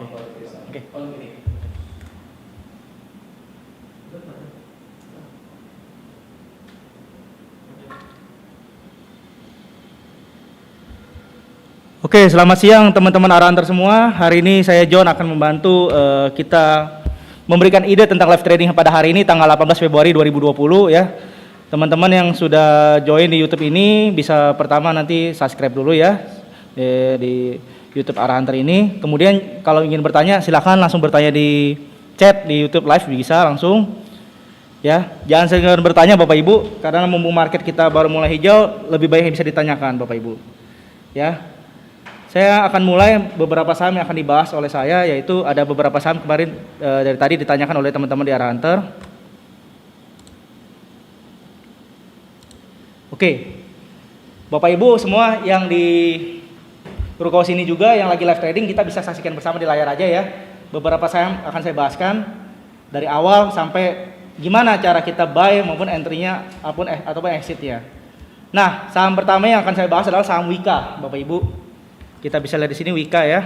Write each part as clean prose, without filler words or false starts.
Oke. Oke, selamat siang teman-teman Aranter semua. Hari ini saya John akan membantu kita memberikan ide tentang live trading pada hari ini tanggal 18 Februari 2020 ya. Teman-teman yang sudah join di YouTube ini bisa pertama nanti subscribe dulu ya di YouTube Aranter ini. Kemudian kalau ingin bertanya silahkan langsung bertanya di chat di YouTube live bisa langsung. Ya, jangan segan bertanya Bapak Ibu karena mumpung market kita baru mulai hijau, lebih baik yang bisa ditanyakan Bapak Ibu. Ya. Saya akan mulai beberapa saham yang akan dibahas oleh saya, yaitu ada beberapa saham kemarin dari tadi ditanyakan oleh teman-teman di Aranter. Oke, Bapak Ibu semua yang di ruko sini juga yang lagi live trading kita bisa saksikan bersama di layar aja ya. Beberapa saham akan saya bahaskan dari awal sampai gimana cara kita buy maupun entry-nya ataupun exit-nya. Nah, saham pertama yang akan saya bahas adalah saham Wika, Bapak Ibu. Kita bisa lihat di sini Wika ya.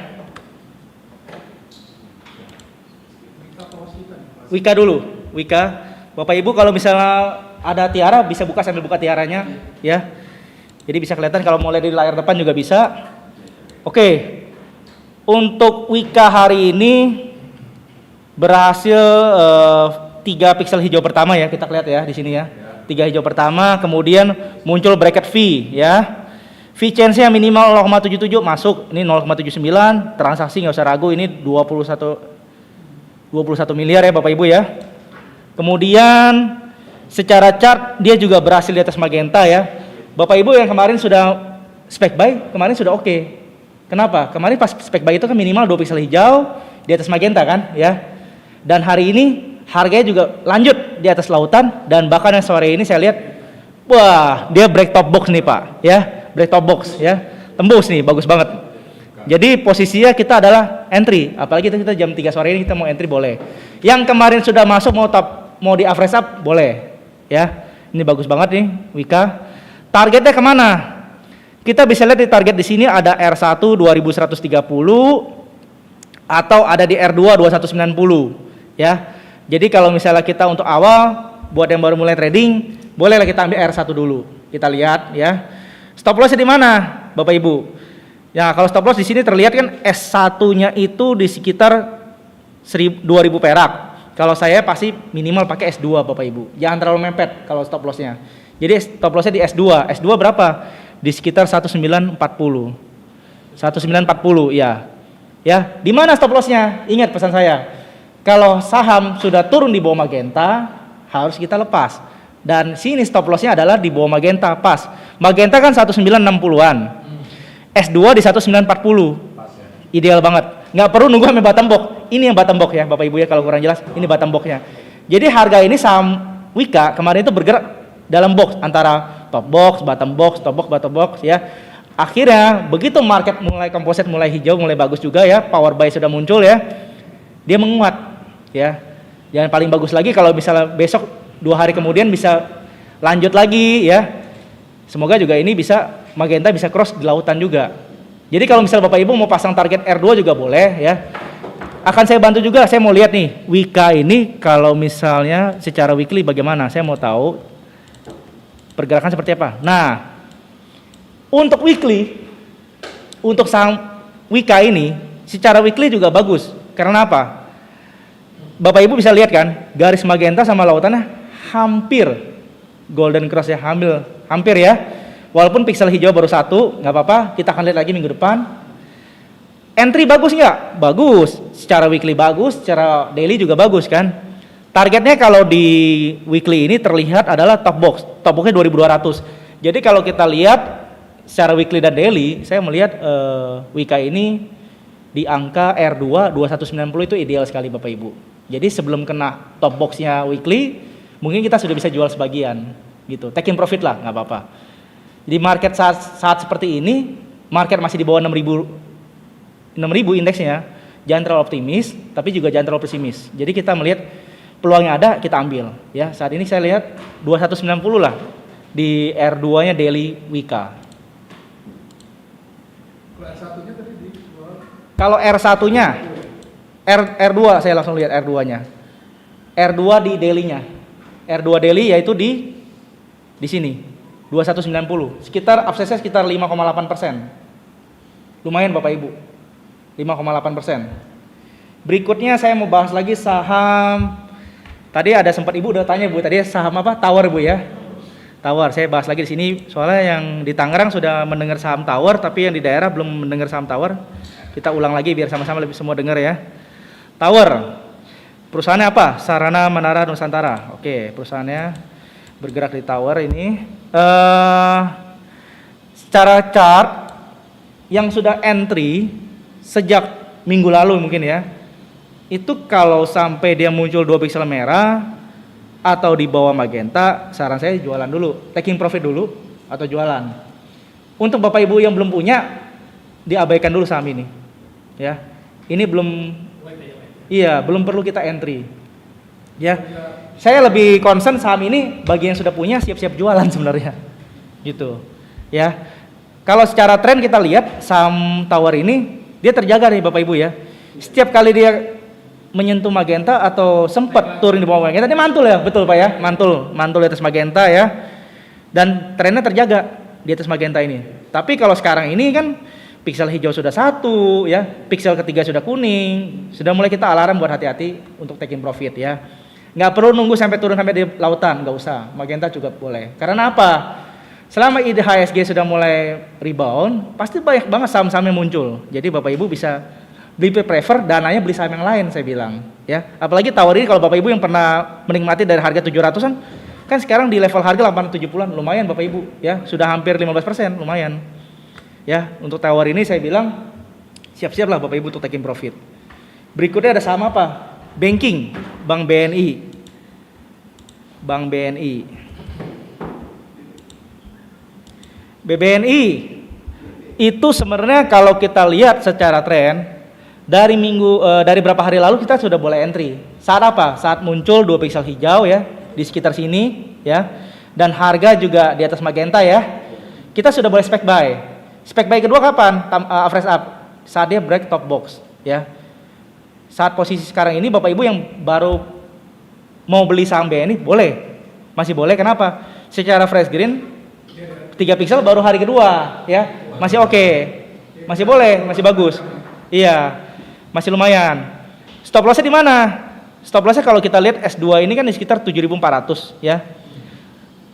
Wika dulu, Wika. Bapak Ibu kalau misalnya ada tiara bisa buka sambil buka tiaranya ya. Jadi bisa kelihatan kalau mau lihat di layar depan juga bisa. Oke. Untuk Wika hari ini berhasil 3 pixel hijau pertama ya, kita lihat ya di sini ya. 3 hijau pertama, kemudian muncul bracket V ya. V chance-nya minimal 0,77 masuk, ini 0,79, transaksi nggak usah ragu, ini 21 miliar ya Bapak Ibu ya. Kemudian secara chart dia juga berhasil di atas magenta ya. Bapak Ibu yang kemarin sudah spec buy, kemarin sudah oke. Kenapa? Kemarin pas spec buy itu kan minimal 2 pixel hijau di atas magenta kan ya. Dan hari ini harganya juga lanjut di atas lautan dan bahkan yang sore ini saya lihat, wah dia break top box nih Pak ya. Break top box ya, tembus nih, bagus banget. Jadi posisinya kita adalah entry, apalagi kita jam 3 sore ini kita mau entry boleh. Yang kemarin sudah masuk mau di average up boleh ya. Ini bagus banget nih Wika. Targetnya kemana? Kita bisa lihat di target di sini ada R1 2130 atau ada di R2 2190 ya. Jadi kalau misalnya kita untuk awal buat yang baru mulai trading, bolehlah kita ambil R1 dulu. Kita lihat ya. Stop loss di mana, Bapak Ibu? Ya, kalau stop loss di sini terlihat kan S1-nya itu di sekitar 2000 perak. Kalau saya pasti minimal pakai S2, Bapak Ibu. Jangan terlalu mepet kalau stop loss-nya. Jadi stop loss-nya di S2. S2 berapa? Di sekitar 1940. 1940, ya. Ya, di mana stop loss-nya? Ingat pesan saya. Kalau saham sudah turun di bawah magenta, harus kita lepas. Dan sini stop loss-nya adalah di bawah magenta pas. Magenta kan 1960-an. S2 di 1940. Ideal banget. Nggak perlu nunggu sampai bottom box. Ini yang bottom box ya, Bapak Ibu ya kalau kurang jelas. Ini bottom box-nya. Jadi harga ini saham Wika kemarin itu bergerak dalam box antara top box, bottom box, top box, bottom box ya. Akhirnya begitu market mulai komposit mulai hijau, mulai bagus juga ya, power buy sudah muncul ya. Dia menguat ya. Yang paling bagus lagi kalau misalnya besok 2 hari kemudian bisa lanjut lagi ya. Semoga juga ini bisa magenta bisa cross di lautan juga. Jadi kalau misalnya Bapak Ibu mau pasang target R2 juga boleh ya. Akan saya bantu juga, saya mau lihat nih Wika ini kalau misalnya secara weekly bagaimana. Saya mau tahu pergerakan seperti apa. Nah, untuk weekly, untuk saham Wika ini secara weekly juga bagus. Karena apa? Bapak Ibu bisa lihat kan, garis magenta sama lautannya hampir golden cross ya, hampir ya. Walaupun pixel hijau baru 1, nggak apa-apa, kita akan lihat lagi minggu depan. Entry bagus nggak? Bagus. Secara weekly bagus, secara daily juga bagus kan. Targetnya kalau di weekly ini terlihat adalah top box. Top boxnya 2200. Jadi kalau kita lihat secara weekly dan daily, saya melihat Wika ini di angka R2 2190 itu ideal sekali Bapak Ibu. Jadi sebelum kena top boxnya weekly, mungkin kita sudah bisa jual sebagian gitu. Taking profit lah, nggak apa-apa. Di market saat seperti ini, market masih di bawah 6.000 indeksnya. Jangan terlalu optimis, tapi juga jangan terlalu pesimis. Jadi kita melihat peluang yang ada, kita ambil. Ya, saat ini saya lihat 2190 lah di R2-nya daily Wika. Kalau R1-nya R2 saya langsung lihat R2-nya. R2 di daily-nya. R2 daily yaitu di sini 2190. Sekitar absesnya sekitar 5,8%. Lumayan Bapak Ibu. 5,8%. Berikutnya saya mau bahas lagi saham. Tadi ada sempat Ibu udah tanya Bu, tadi saham apa? Tower Bu ya. Tower, saya bahas lagi di sini soalnya yang di Tangerang sudah mendengar saham Tower, tapi yang di daerah belum mendengar saham Tower. Kita ulang lagi biar sama-sama lebih semua dengar ya. Tower, perusahaannya apa? Sarana Menara Nusantara. Oke, perusahaannya bergerak di Tower ini. Secara chart yang sudah entry sejak minggu lalu mungkin ya, itu kalau sampai dia muncul 2 piksel merah atau di bawah magenta, saran saya jualan dulu, taking profit dulu atau jualan. Untuk Bapak Ibu yang belum punya, diabaikan dulu saham ini. Ya. Ini belum perlu kita entry. Ya. Saya lebih concern saham ini bagi yang sudah punya siap-siap jualan sebenarnya. Gitu. Ya. Kalau secara tren kita lihat saham Tower ini dia terjaga nih Bapak Ibu ya. Setiap kali dia menyentuh magenta atau sempat turun di bawah magenta, dia mantul ya, betul Pak ya, mantul di atas magenta ya, dan trennya terjaga di atas magenta ini. Tapi kalau sekarang ini kan piksel hijau sudah 1 ya, piksel ketiga sudah kuning, sudah mulai kita alarm buat hati-hati untuk taking profit ya. Nggak perlu nunggu sampai turun sampai di lautan, nggak usah, magenta juga boleh. Karena apa? Selama IHSG sudah mulai rebound, pasti banyak banget saham-saham yang muncul. Jadi Bapak Ibu bisa beli prefer, dananya beli saham yang lain saya bilang ya. Apalagi Tower ini kalau Bapak Ibu yang pernah menikmati dari harga 700-an kan sekarang di level harga 870-an, lumayan Bapak Ibu ya, sudah hampir 15%, lumayan ya. Untuk Tower ini saya bilang siap-siap lah Bapak Ibu untuk taking profit. Berikutnya ada saham apa? Banking, Bank BNI. BBNI itu sebenarnya kalau kita lihat secara tren dari beberapa hari lalu kita sudah boleh entry. Saat apa? Saat muncul 2 piksel hijau ya di sekitar sini ya, dan harga juga di atas magenta ya. Kita sudah boleh spec buy. Spec buy kedua kapan? Average up. Saat dia break top box ya. Saat posisi sekarang ini Bapak Ibu yang baru mau beli saham BNI boleh. Masih boleh, kenapa? Secara fresh green 3 piksel baru hari kedua ya. Masih oke. Masih boleh, masih bagus. Iya. Masih lumayan. Stop lossnya di mana? Stop lossnya kalau kita lihat S2 ini kan di sekitar 7.400 ya.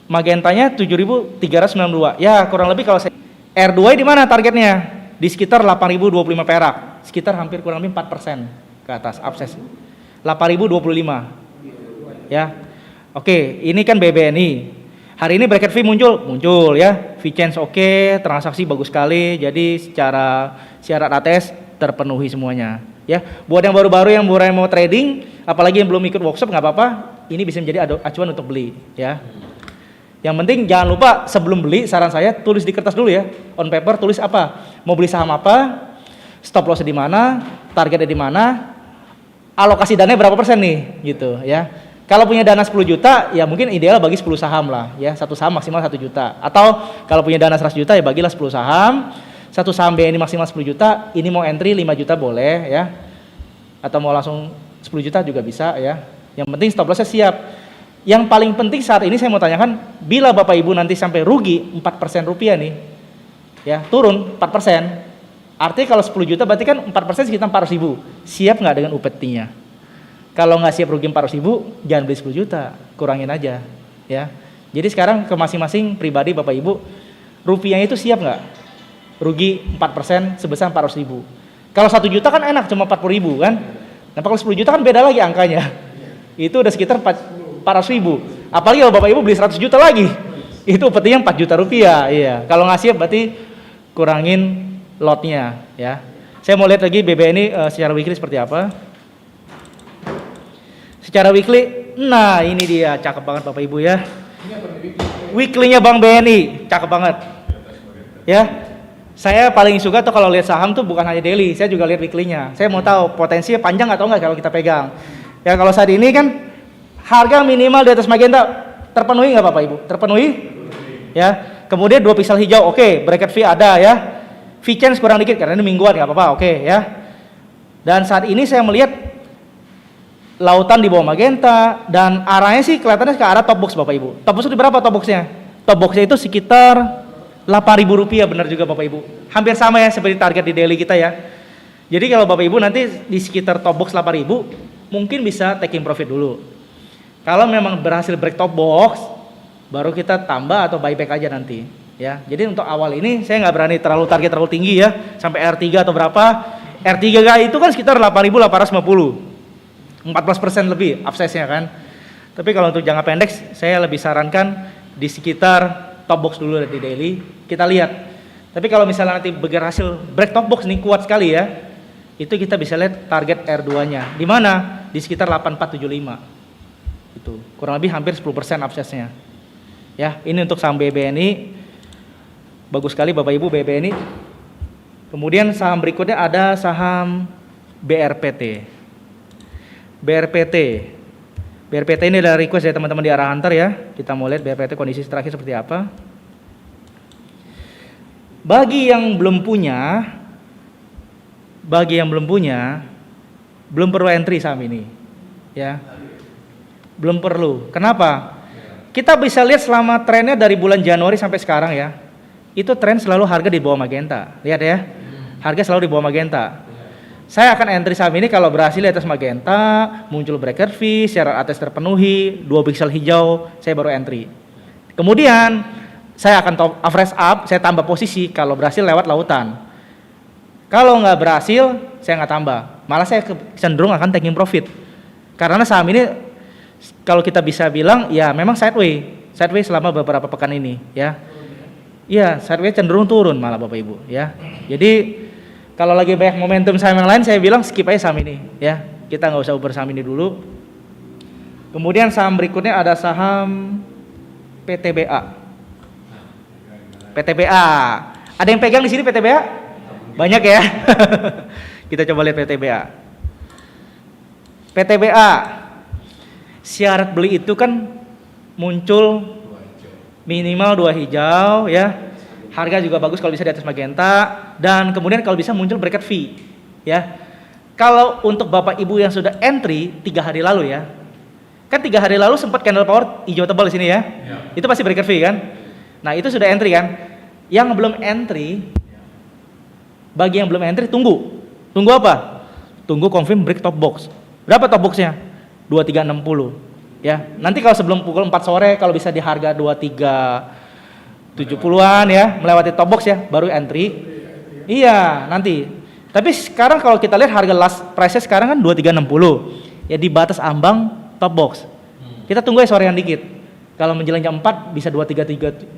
Magentanya 7.392. Ya kurang lebih kalau saya R2 di mana targetnya? Di sekitar 8.025 perak. Sekitar hampir kurang lebih 4% ke atas abses. 8.025. Ya. Oke, ini kan BBNI. Hari ini bracket fee muncul ya. Fee change oke, transaksi bagus sekali. Jadi secara syarat ATS terpenuhi semuanya ya. Buat yang baru-baru yang mau trading, apalagi yang belum ikut workshop, nggak apa-apa, ini bisa menjadi acuan untuk beli ya. Yang penting jangan lupa sebelum beli, saran saya tulis di kertas dulu ya, on paper, tulis apa, mau beli saham apa, stop loss di mana, targetnya di mana, alokasi dananya berapa persen nih gitu ya. Kalau punya dana 10 juta ya mungkin ideal bagi 10 saham lah ya, satu saham maksimal 1 juta, atau kalau punya dana 100 juta ya bagilah 10 saham. Satu saham BNI maksimal 10 juta, ini mau entry 5 juta boleh ya. Atau mau langsung 10 juta juga bisa ya. Yang penting stop lossnya siap. Yang paling penting saat ini saya mau tanyakan, bila Bapak Ibu nanti sampai rugi 4% rupiah nih, ya turun 4%, artinya kalau 10 juta berarti kan 4% sekitar 400 ribu. Siap nggak dengan UPT-nya? Kalau nggak siap rugi 400 ribu, jangan beli 10 juta, kurangin aja ya. Jadi sekarang ke masing-masing pribadi Bapak Ibu, rupiahnya itu siap nggak? Rugi 4% sebesar 400 ribu. Kalau 1 juta kan enak, cuma 40 ribu kan. Nah kalau 10 juta kan beda lagi angkanya. Itu udah sekitar 400 ribu. Apalagi kalau Bapak Ibu beli 100 juta lagi, itu upetinya 4 juta rupiah. Iya. Kalau nggak siap berarti kurangin lotnya ya. Saya mau lihat lagi BBNI secara weekly seperti apa. Secara weekly, nah ini dia, cakep banget Bapak Ibu ya. Weekly-nya Bank BNI, cakep banget. Ya. Saya paling suka tuh kalau lihat saham tuh bukan hanya daily, saya juga lihat weekly-nya. Saya mau tahu potensinya panjang atau enggak kalau kita pegang. Ya kalau saat ini kan harga minimal di atas magenta terpenuhi nggak Bapak Ibu? Terpenuhi? Ya. Kemudian 2 piksel hijau, oke. Bracket fee ada ya. Fee change kurang dikit karena ini mingguan nggak apa-apa, oke ya. Dan saat ini saya melihat lautan di bawah magenta dan arahnya sih kelihatannya ke arah top box Bapak Ibu. Top box itu berapa top boxnya? Top boxnya itu sekitar Rp8.000, benar juga Bapak Ibu. Hampir sama ya seperti target di daily kita ya. Jadi kalau Bapak Ibu nanti di sekitar top box 8.000 mungkin bisa taking profit dulu. Kalau memang berhasil break top box baru kita tambah atau buyback aja nanti ya. Jadi untuk awal ini saya nggak berani terlalu target terlalu tinggi ya sampai R3 atau berapa. R3 itu kan sekitar 8.850, 14% lebih upsize-nya kan. Tapi kalau untuk jangka pendek saya lebih sarankan di sekitar top box dulu di daily, kita lihat. Tapi kalau misalnya nanti berhasil break top box nih kuat sekali ya, itu kita bisa lihat target R2-nya. Di mana? Di sekitar 8475. Itu kurang lebih hampir 10% upsize-nya. Ya, ini untuk saham BBNI. Bagus sekali Bapak Ibu BBNI. Kemudian saham berikutnya ada saham BRPT. BRPT ini adalah request dari teman-teman di Arah Hunter ya. Kita mau lihat BRPT kondisi terakhir seperti apa. Bagi yang belum punya, belum perlu entry saham ini, ya. Belum perlu. Kenapa? Kita bisa lihat selama trennya dari bulan Januari sampai sekarang ya. Itu tren selalu harga di bawah magenta. Lihat ya. Harga selalu di bawah magenta. Saya akan entry saham ini kalau berhasil di atas magenta, muncul breaker fee, syarat atas terpenuhi, 2 pixel hijau, saya baru entry. Kemudian saya akan top average up, saya tambah posisi kalau berhasil lewat lautan. Kalau nggak berhasil, saya nggak tambah. Malah saya cenderung akan taking profit. Karena saham ini kalau kita bisa bilang ya memang sideways selama beberapa pekan ini ya. Iya, sideways cenderung turun malah Bapak Ibu ya. Jadi kalau lagi banyak momentum saham yang lain, saya bilang skip aja saham ini, ya. Kita nggak usah uber saham ini dulu. Kemudian saham berikutnya ada saham PTBA. PTBA. Ada yang pegang di sini PTBA? Banyak ya. Kita coba lihat PTBA. PTBA. Syarat beli itu kan muncul minimal 2 hijau, ya. Harga juga bagus kalau bisa di atas magenta dan kemudian kalau bisa muncul bracket fee ya. Kalau untuk Bapak Ibu yang sudah entry 3 hari lalu ya. Kan 3 hari lalu sempat candle power hijau tebal di sini ya. Itu pasti bracket fee kan? Nah, itu sudah entry kan? Yang belum entry bagi yang belum entry tunggu. Tunggu apa? Tunggu confirm break top box. Berapa top boxnya? 2360 ya. Nanti kalau sebelum pukul 4 sore kalau bisa di harga 2370-an ya, melewati top box ya, baru entry. Iya, nanti. Tapi sekarang kalau kita lihat harga last price sekarang kan 2360. Ya di batas ambang top box. Kita tunggu ya sorean dikit. Kalau menjelang jam 4 bisa 2370,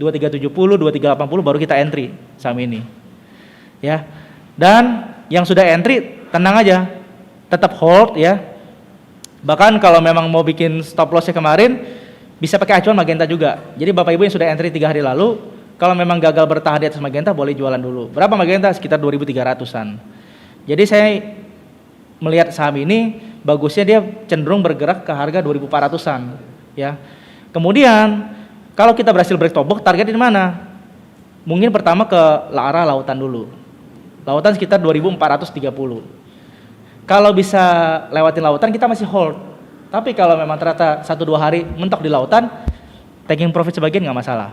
2380 baru kita entry saham ini. Ya. Dan yang sudah entry tenang aja. Tetap hold ya. Bahkan kalau memang mau bikin stop loss-nya kemarin bisa pakai acuan magenta juga. Jadi Bapak Ibu yang sudah entry 3 hari lalu, kalau memang gagal bertahan di atas magenta boleh jualan dulu. Berapa magenta? Sekitar 2.300-an. Jadi saya melihat saham ini bagusnya dia cenderung bergerak ke harga 2.400-an, ya. Kemudian kalau kita berhasil break top box, target di mana? Mungkin pertama ke arah lautan dulu. Lautan sekitar 2.430. Kalau bisa lewatin lautan kita masih hold. Tapi kalau memang ternyata 1-2 hari mentok di lautan, taking profit sebagian nggak masalah.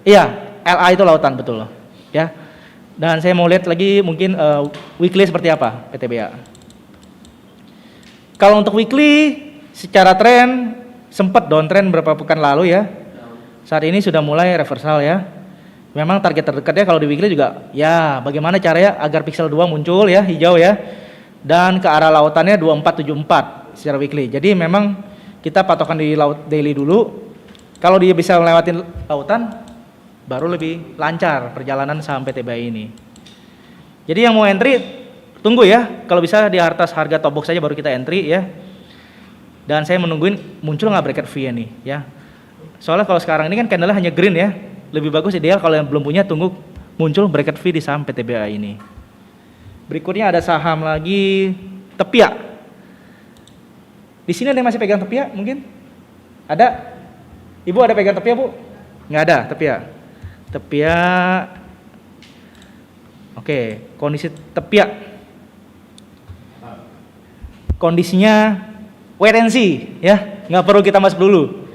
Iya, LA itu lautan betul, ya. Dan saya mau lihat lagi mungkin weekly seperti apa PTBA. Kalau untuk weekly, secara tren sempat downtrend beberapa pekan lalu ya. Saat ini sudah mulai reversal ya. Memang target terdekatnya kalau di weekly juga, ya bagaimana caranya agar pixel 2 muncul ya, hijau ya. Dan ke arah lautannya 2474. Secara weekly. Jadi memang kita patokan di daily dulu. Kalau dia bisa melewatin lautan, baru lebih lancar perjalanan saham PTBA ini. Jadi yang mau entry, tunggu ya. Kalau bisa di atas harga top box saja baru kita entry ya. Dan saya menungguin muncul nggak bracket fee nih ya. Soalnya kalau sekarang ini kan candle-nya hanya green ya. Lebih bagus ideal kalau yang belum punya tunggu muncul bracket fee di saham PTBA ini. Berikutnya ada saham lagi Tepia. Di sini ada yang masih pegang Tepia mungkin? Ada? Ibu ada pegang Tepia, Bu? Nggak ada Tepia. Tepia. Oke, kondisi Tepia. kondisinya wait and see ya, nggak perlu kita masuk dulu.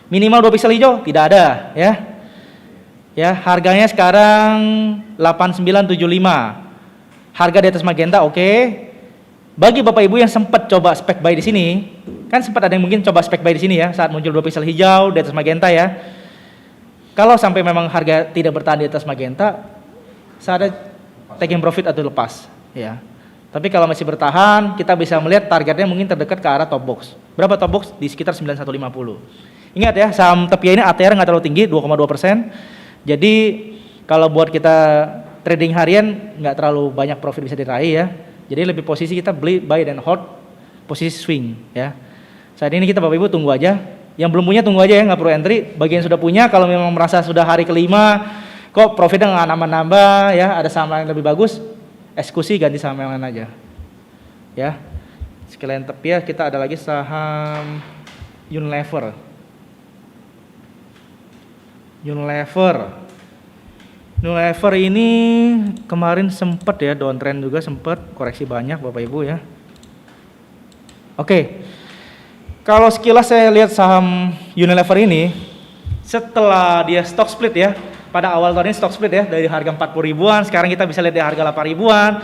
Minimal 2 pixel hijau tidak ada ya. Ya, harganya sekarang 8975. Harga di atas magenta oke. Bagi Bapak Ibu yang sempat coba spek buy di sini, kan sempat ada yang mungkin coba spek buy di sini ya saat muncul 2 pixel hijau di atas magenta ya. Kalau sampai memang harga tidak bertahan di atas magenta, saatnya taking profit atau lepas ya. Tapi kalau masih bertahan, kita bisa melihat targetnya mungkin terdekat ke arah top box. Berapa top box? Di sekitar 9150. Ingat ya, saham TEPIA ini ATR nggak terlalu tinggi, 2,2%. Jadi kalau buat kita trading harian nggak terlalu banyak profit bisa diraih ya. Jadi lebih posisi kita beli, buy dan hold, posisi swing ya. Saat ini kita Bapak Ibu tunggu aja. Yang belum punya tunggu aja ya, nggak perlu entry. Bagi yang sudah punya, kalau memang merasa sudah hari kelima, kok profitnya nggak nambah-nambah ya, ada saham lain lebih bagus, eksekusi ganti saham yang lain aja. Ya. Sekalian TEPIA kita ada lagi saham Unilever. Unilever ini kemarin sempat ya downtrend juga, sempat koreksi banyak Bapak Ibu ya. Oke. Kalau sekilas saya lihat saham Unilever ini setelah dia stock split ya. Pada awal tahun ini stock split ya dari harga 40 ribuan, sekarang kita bisa lihat di harga 8 ribuan.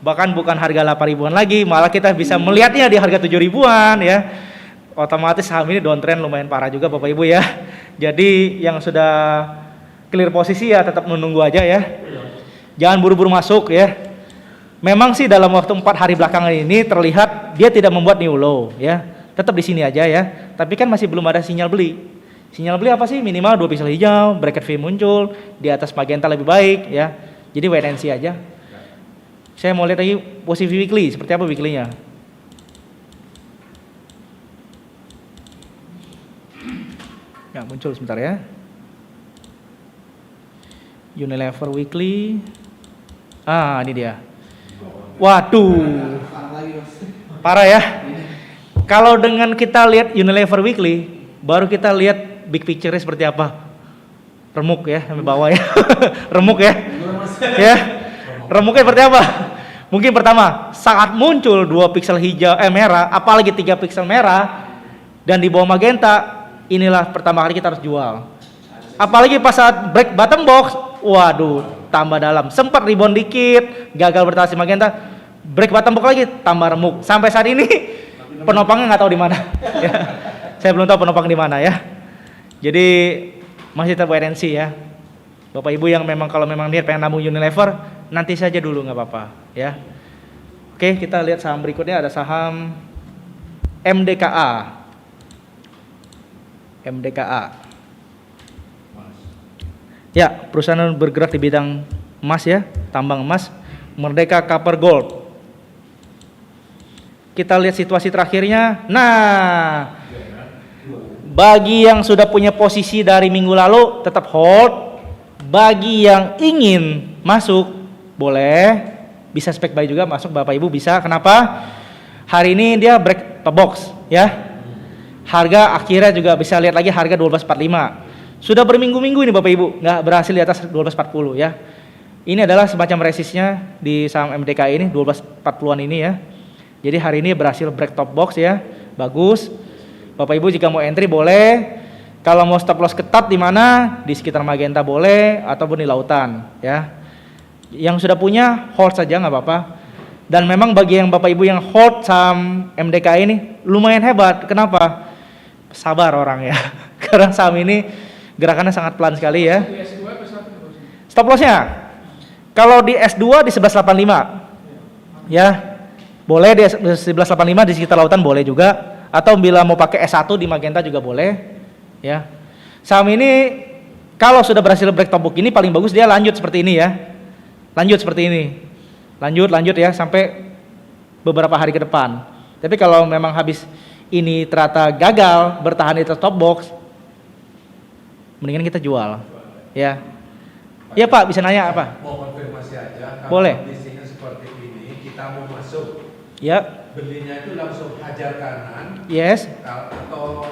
Bahkan bukan harga 8 ribuan lagi, malah kita bisa melihatnya di harga 7 ribuan ya. Otomatis saham ini downtrend lumayan parah juga Bapak Ibu ya. Jadi yang sudah clear posisi ya tetap menunggu aja ya. Jangan buru-buru masuk ya. Memang sih dalam waktu 4 hari belakangan ini terlihat dia tidak membuat new low ya. Tetap di sini aja ya. Tapi kan masih belum ada sinyal beli. Sinyal beli apa sih? Minimal 2 pixel hijau, bracket V muncul, di atas magenta lebih baik ya. Jadi wait and see aja. Saya mau lihat lagi posisi weekly, seperti apa weekly-nya. Ya, muncul sebentar ya. Unilever weekly. Ah, ini dia. Waduh. Parah ya. Kalau dengan kita lihat Unilever weekly, baru kita lihat big picture-nya seperti apa. Remuk ya, sampai bawah ya. Remuk ya. Ya. Remuknya seperti apa? Mungkin pertama, saat muncul 2 pixel hijau merah, apalagi 3 pixel merah dan di bawah magenta, inilah pertama kali kita harus jual. Apalagi pas saat break bottom box, waduh, tambah dalam. Sempat rebound dikit, gagal bertahan di magenta, break bottom box lagi, tambah remuk. Sampai saat ini penopangnya nggak tahu di mana. Ya. Saya belum tahu penopang di mana ya. Jadi masih tetap wait and see ya. Bapak Ibu yang memang kalau memang niat pengen nabung Unilever, nanti saja dulu nggak apa-apa ya. Oke, kita lihat saham berikutnya, ada saham MDKA. Ya, perusahaan bergerak di bidang emas ya, tambang emas, Merdeka Copper Gold. Kita lihat situasi terakhirnya. Nah, bagi yang sudah punya posisi dari minggu lalu tetap hold. Bagi yang ingin masuk boleh, bisa spek buy juga masuk Bapak Ibu bisa. Kenapa? Hari ini dia break top box ya. Harga akhirnya juga bisa lihat lagi harga 1245. Sudah berminggu-minggu ini Bapak Ibu nggak berhasil di atas 1240 ya. Ini adalah semacam resistnya di saham MDK ini 1240-an ini ya. Jadi hari ini berhasil break top box ya. Bagus. Bapak Ibu jika mau entry boleh. Kalau mau stop loss ketat di mana? Di sekitar magenta boleh ataupun di lautan ya. Yang sudah punya hold saja nggak apa-apa. Dan memang bagi yang Bapak Ibu yang hold saham MDK ini lumayan hebat. Kenapa? Sabar orang ya. Karena saham ini gerakannya sangat pelan sekali ya. Stop lossnya kalau di S2 di 1185 ya. Boleh di 1185 di sekitar lautan boleh juga. Atau bila mau pakai S1 di magenta juga boleh. Ya, saham ini kalau sudah berhasil break top box ini paling bagus dia lanjut seperti ini ya, lanjut seperti ini, lanjut ya sampai beberapa hari ke depan. Tapi kalau memang habis ini ternyata gagal bertahan di top box, mendingan kita jual, ya. Iya Pak, bisa nanya apa? Mau konfirmasi aja. Boleh. Kondisinya seperti ini, kita mau masuk. Ya. Belinya itu langsung hajar kanan. Yes. Atau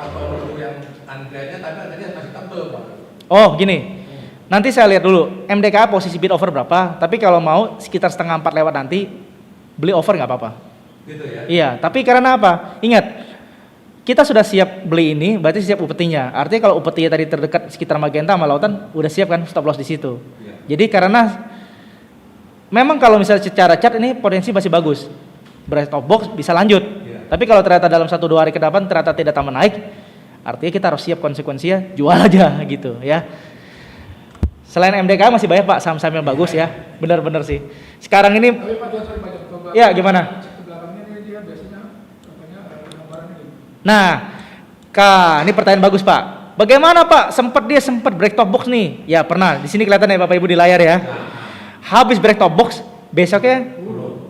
yang antriannya tadi masih tebel Pak. Oh gini, nanti saya lihat dulu MDKA posisi bid over berapa. Tapi kalau mau sekitar setengah 4 lewat nanti beli over nggak apa-apa. Gitu ya. Iya, tapi karena apa? Ingat, kita sudah siap beli ini, berarti siap upetinya. Artinya kalau upetinya tadi terdekat sekitar magenta sama lautan, udah siap kan stop loss di situ. Iya. Jadi karena memang kalau misalnya secara chart ini potensi masih bagus, stop box bisa lanjut. Iya. Tapi kalau ternyata dalam 1-2 hari ke depan ternyata tidak tambah naik, artinya kita harus siap konsekuensinya, jual aja gitu ya. Selain MDK masih banyak Pak saham-saham yang bagus ya, benar-benar sih. Sekarang ini, Tapi Pak John, sorry Pak John, coba ya gimana? cek ke belakangnya nih, dia biasanya katanya gambarannya gitu. Nah, ini pertanyaan bagus Pak. Bagaimana Pak? Sempat break top box nih? Ya pernah. Di sini kelihatan ya Bapak Ibu di layar ya. Habis break top box, besoknya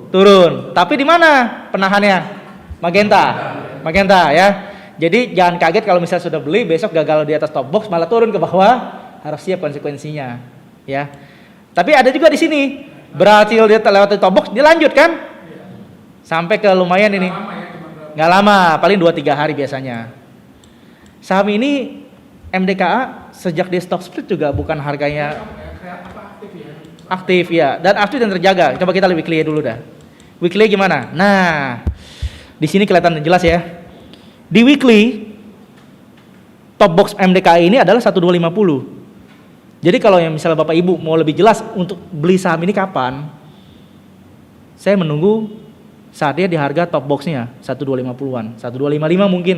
turun. Tapi di mana penahannya? Magenta ya. Jadi jangan kaget kalau misalnya sudah beli besok gagal di atas top box malah turun ke bawah, harus siap konsekuensinya ya. Tapi ada juga di sini berhasil dia lewat top box, dia lanjut kan? Sampai ke lumayan ini. Lama ya, cuma berapa? Nggak lama, paling 2-3 hari biasanya. Saham ini MDKA sejak di stock split juga bukan harganya Kayak apa aktif ya? aktif ya, dan aktif dan terjaga. Coba kita lihat weekly dulu dah. Weekly gimana? Nah, di sini kelihatan jelas ya. Di weekly top box MDKA ini adalah 1250. Jadi kalau yang misalnya Bapak Ibu mau lebih jelas untuk beli saham ini kapan, saya menunggu saat dia di harga top boxnya 1250-an, 1255 mungkin.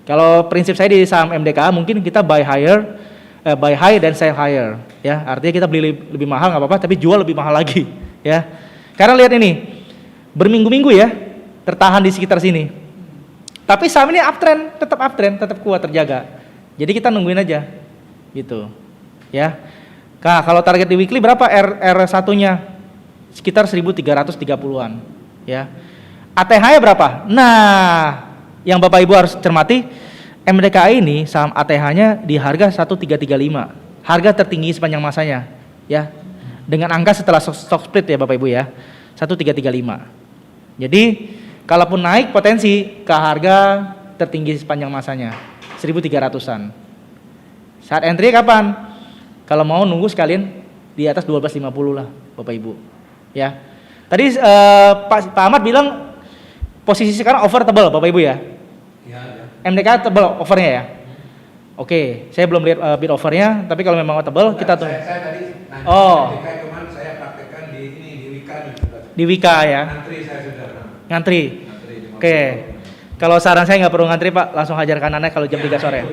Kalau prinsip saya di saham MDKA mungkin kita buy high dan sell higher ya. Artinya kita beli lebih mahal nggak apa-apa, tapi jual lebih mahal lagi ya. Karena lihat ini berminggu-minggu ya tertahan di sekitar sini. Tapi saham ini uptrend, tetap kuat terjaga. Jadi kita nungguin aja gitu ya. Nah, kalau target di weekly berapa R1-nya? Sekitar 1330-an ya. ATH-nya berapa? Nah, yang Bapak Ibu harus cermati, MDKA ini saham ATH-nya di harga 1335. Harga tertinggi sepanjang masanya ya. Dengan angka setelah stock split ya Bapak Ibu ya. 1335. Jadi kalaupun naik potensi ke harga tertinggi sepanjang masanya 1300-an. Saat entry kapan? Kalau mau nunggu sekalian di atas 1250 lah Bapak Ibu ya. Tadi Pak Ahmad bilang posisi sekarang over tebal Bapak Ibu ya. Iya. MDK tebal overnya ya. Oke, saya belum lihat bid overnya, tapi kalau memang tebal kita tuh. Saya tadi nanya Oh. MDK, cuman saya praktekkan di Wika nih. Di Wika ya. Ngantri saya sudah. Ngantri. Ngantri. Oke. Kalau saran saya nggak perlu ngantri Pak, langsung hajar kanannya kalau jam 3 sore.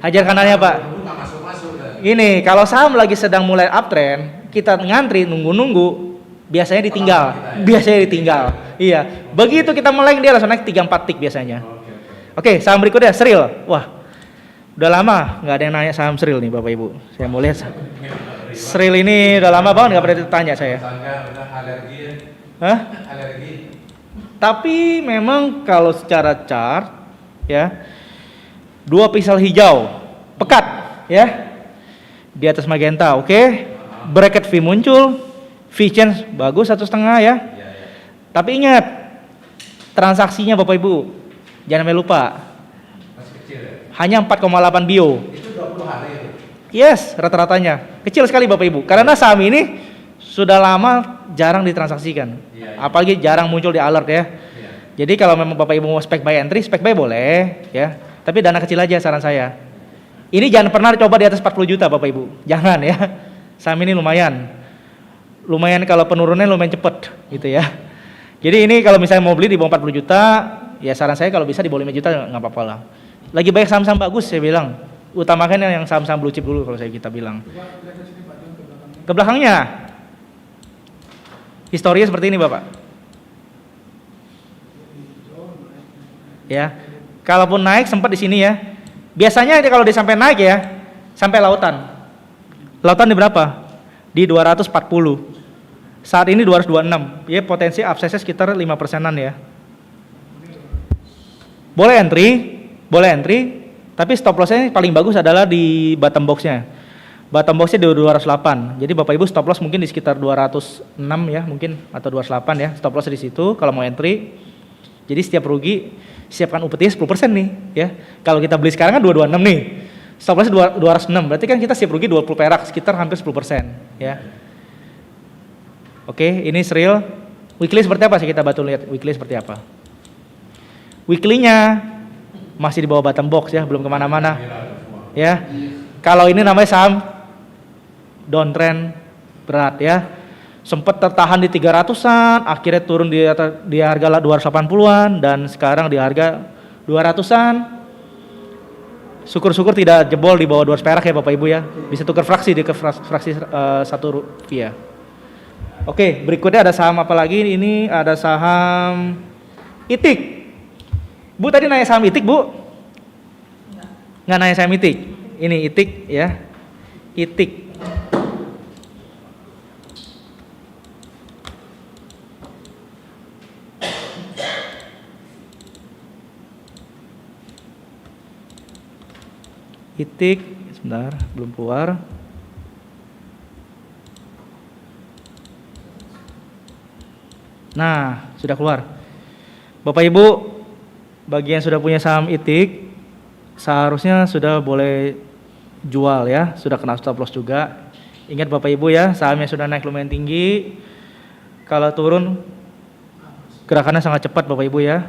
Hajar kanannya Pak. Nggak masuk-masuk dah. Ini kalau saham lagi sedang mulai uptrend, kita ngantri nunggu-nunggu, biasanya ditinggal. Biasanya ditinggal. Iya. Begitu kita meleng dia langsung naik 3-4 tik biasanya. Oke, saham berikutnya Sril. Wah, udah lama nggak ada yang nanya saham Sril nih Bapak Ibu. Saya mau lihat. Sril ini udah lama banget nggak pernah ditanya saya. Misalnya udah alergi ya. Hah? Alergi. Tapi memang kalau secara chart ya, dua piksel hijau pekat ya di atas magenta, oke. Bracket V muncul, V change bagus 1,5 ya. Tapi ingat transaksinya Bapak Ibu jangan sampai lupa, Masih kecil ya. hanya 4,8 bio. Itu 20 hari itu. Yes, rata-ratanya kecil sekali Bapak Ibu, karena saham ini sudah lama jarang ditransaksikan, apalagi jarang muncul di alert ya. Jadi kalau memang Bapak Ibu mau spek buy entry, spek buy boleh ya, tapi dana kecil aja saran saya. Ini jangan pernah coba di atas 40 juta Bapak Ibu, jangan ya. Saham ini lumayan kalau penurunannya lumayan cepet gitu ya. Jadi ini kalau misalnya mau beli di bawah 40 juta, ya saran saya kalau bisa di bawah 5 juta nggak apa-apa lah. Lagi banyak saham-saham bagus saya bilang, utamakan yang saham-saham blue chip dulu kalau kita bilang. Coba lihat di sini Pak John ke belakangnya. Ke belakangnya, historinya seperti ini Bapak. Ya, kalaupun naik sempat di sini ya. Biasanya kalau dia sampai naik ya, sampai lautan. Lautan di berapa? Di 240. Saat ini 226. Ya potensi upside sekitar 5%-an ya. Boleh entry, tapi stop loss-nya paling bagus adalah di bottom box-nya. Bottom box-nya di 208. Jadi Bapak Ibu stop loss mungkin di sekitar 206 ya, mungkin atau 208 ya. Stop loss di situ kalau mau entry. Jadi setiap rugi siapkan UPT 10% nih ya. Kalau kita beli sekarang kan 226 nih. Stop loss 206. Berarti kan kita siap rugi 20 perak, sekitar hampir 10% ya. Oke, ini Sril. Weekly seperti apa sih, kita bantu lihat weekly seperti apa. Weekly-nya masih di bawah bottom box ya, belum kemana-mana ya. Kalau ini namanya saham downtrend berat ya, sempat tertahan di 300-an, akhirnya turun di harga 280-an, dan sekarang di harga 200-an. Syukur-syukur tidak jebol di bawah 200 perak ya Bapak Ibu ya, bisa tukar fraksi di fraksi 1 rupiah. Oke, berikutnya ada saham apa lagi? Ini ada saham ITIK. Bu tadi nanya saham ITIK, Bu? Nggak nanya saham ITIK. Ini ITIK ya. ITIK. ITIK, sebentar, belum keluar. Nah, sudah keluar. Bapak Ibu, bagi yang sudah punya saham ITIK, seharusnya sudah boleh jual ya, sudah kena stop loss juga. Ingat Bapak Ibu ya, sahamnya sudah naik lumayan tinggi. Kalau turun, gerakannya sangat cepat Bapak Ibu ya.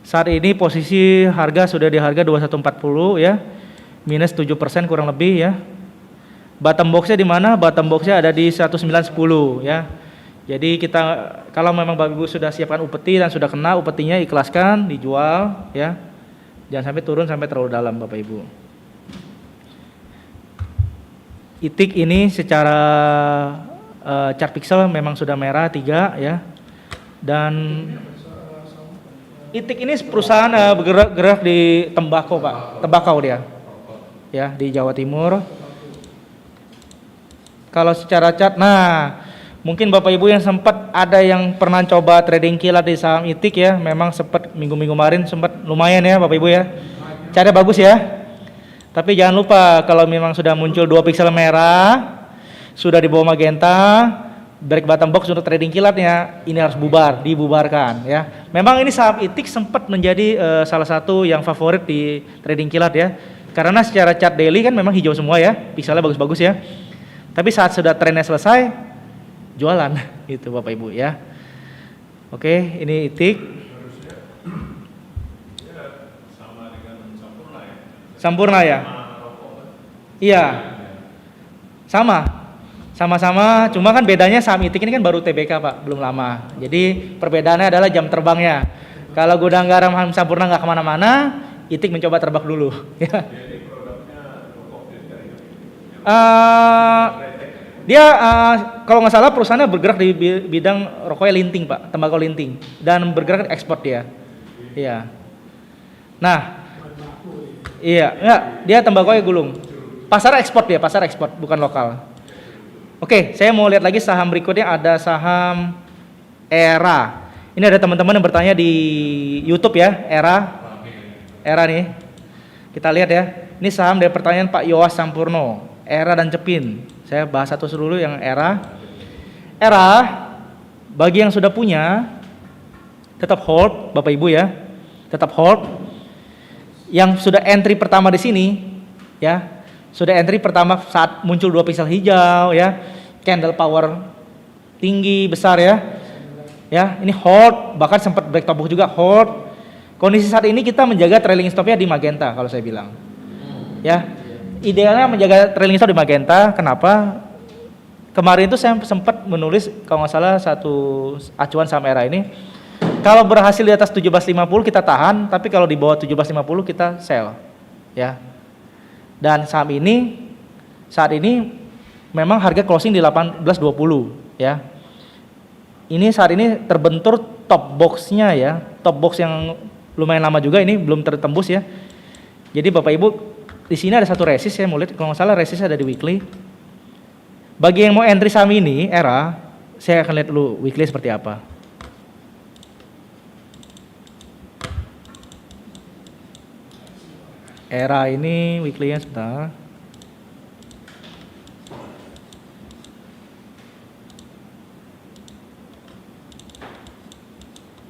Saat ini posisi harga sudah di harga 2140 ya, minus 7% kurang lebih ya. Bottom boxnya di mana? Bottom boxnya ada di 1910 ya. Jadi kita, kalau memang Bapak Ibu sudah siapkan upeti dan sudah kena upetinya, ikhlaskan, dijual ya. Jangan sampai turun sampai terlalu dalam Bapak Ibu. ITIK ini secara chart pixel memang sudah merah 3 ya. Dan ITIK ini perusahaan bergerak di tembakau Pak, tembakau dia. Ya, di Jawa Timur. Kalau secara chart, nah mungkin Bapak Ibu yang sempat ada yang pernah coba trading kilat di saham ITIK ya, memang sempat minggu-minggu kemarin sempat lumayan ya Bapak Ibu ya. Cara bagus ya. Tapi jangan lupa kalau memang sudah muncul 2 pixel merah, sudah di bawah magenta, break bottom box untuk trading kilatnya, ini harus dibubarkan ya. Memang ini saham ITIK sempat menjadi salah satu yang favorit di trading kilat ya. Karena secara chart daily kan memang hijau semua ya, pixelnya bagus-bagus ya. Tapi saat sudah trennya selesai, jualan itu Bapak Ibu ya. Oke, ini ITIK. Sampurna ya? Iya. Sama-sama, cuma kan bedanya saham ITIK ini kan baru TBK Pak, belum lama. Jadi perbedaannya adalah jam terbangnya. Kalau Gudang Garam Sampurna nggak kemana-mana, ITIK mencoba terbang dulu. Ya. Dia kalau nggak salah perusahaannya bergerak di bidang rokoknya linting Pak, tembakau linting, dan bergerak ekspor dia. Iya. Nah, iya, dia tembakau gulung. Pasar ekspor dia, pasar ekspor, bukan lokal. Oke, saya mau lihat lagi saham berikutnya, ada saham ERA. Ini ada teman-teman yang bertanya di YouTube ya, ERA nih. Kita lihat ya. Ini saham dari pertanyaan Pak Yowas Sampurno, ERA dan Cepin. Saya bahas satu dulu yang ERA. ERA bagi yang sudah punya tetap hold Bapak Ibu ya. Tetap hold. Yang sudah entry pertama di sini ya. Sudah entry pertama saat muncul 2 pixel hijau ya. Candle power tinggi besar ya. Ya, ini hold, bahkan sempat break top box juga hold. Kondisi saat ini kita menjaga trailing stopnya di magenta kalau saya bilang. Ya. Idealnya menjaga trailing stop di magenta. Kenapa? Kemarin itu saya sempat menulis kalau nggak salah satu acuan saham ERA ini. Kalau berhasil di atas 17.50 kita tahan, tapi kalau di bawah 17.50 kita sell. Ya. Dan saham ini saat ini memang harga closing di 18.20 ya. Ini saat ini terbentur top boxnya ya. Top box yang lumayan lama juga ini belum tertembus ya. Jadi Bapak Ibu, di sini ada satu resist, saya mau lihat kalau nggak salah resist ada di weekly. Bagi yang mau entry saham ini, ERA, saya akan lihat dulu weekly seperti apa. ERA ini weekly-nya sebentar.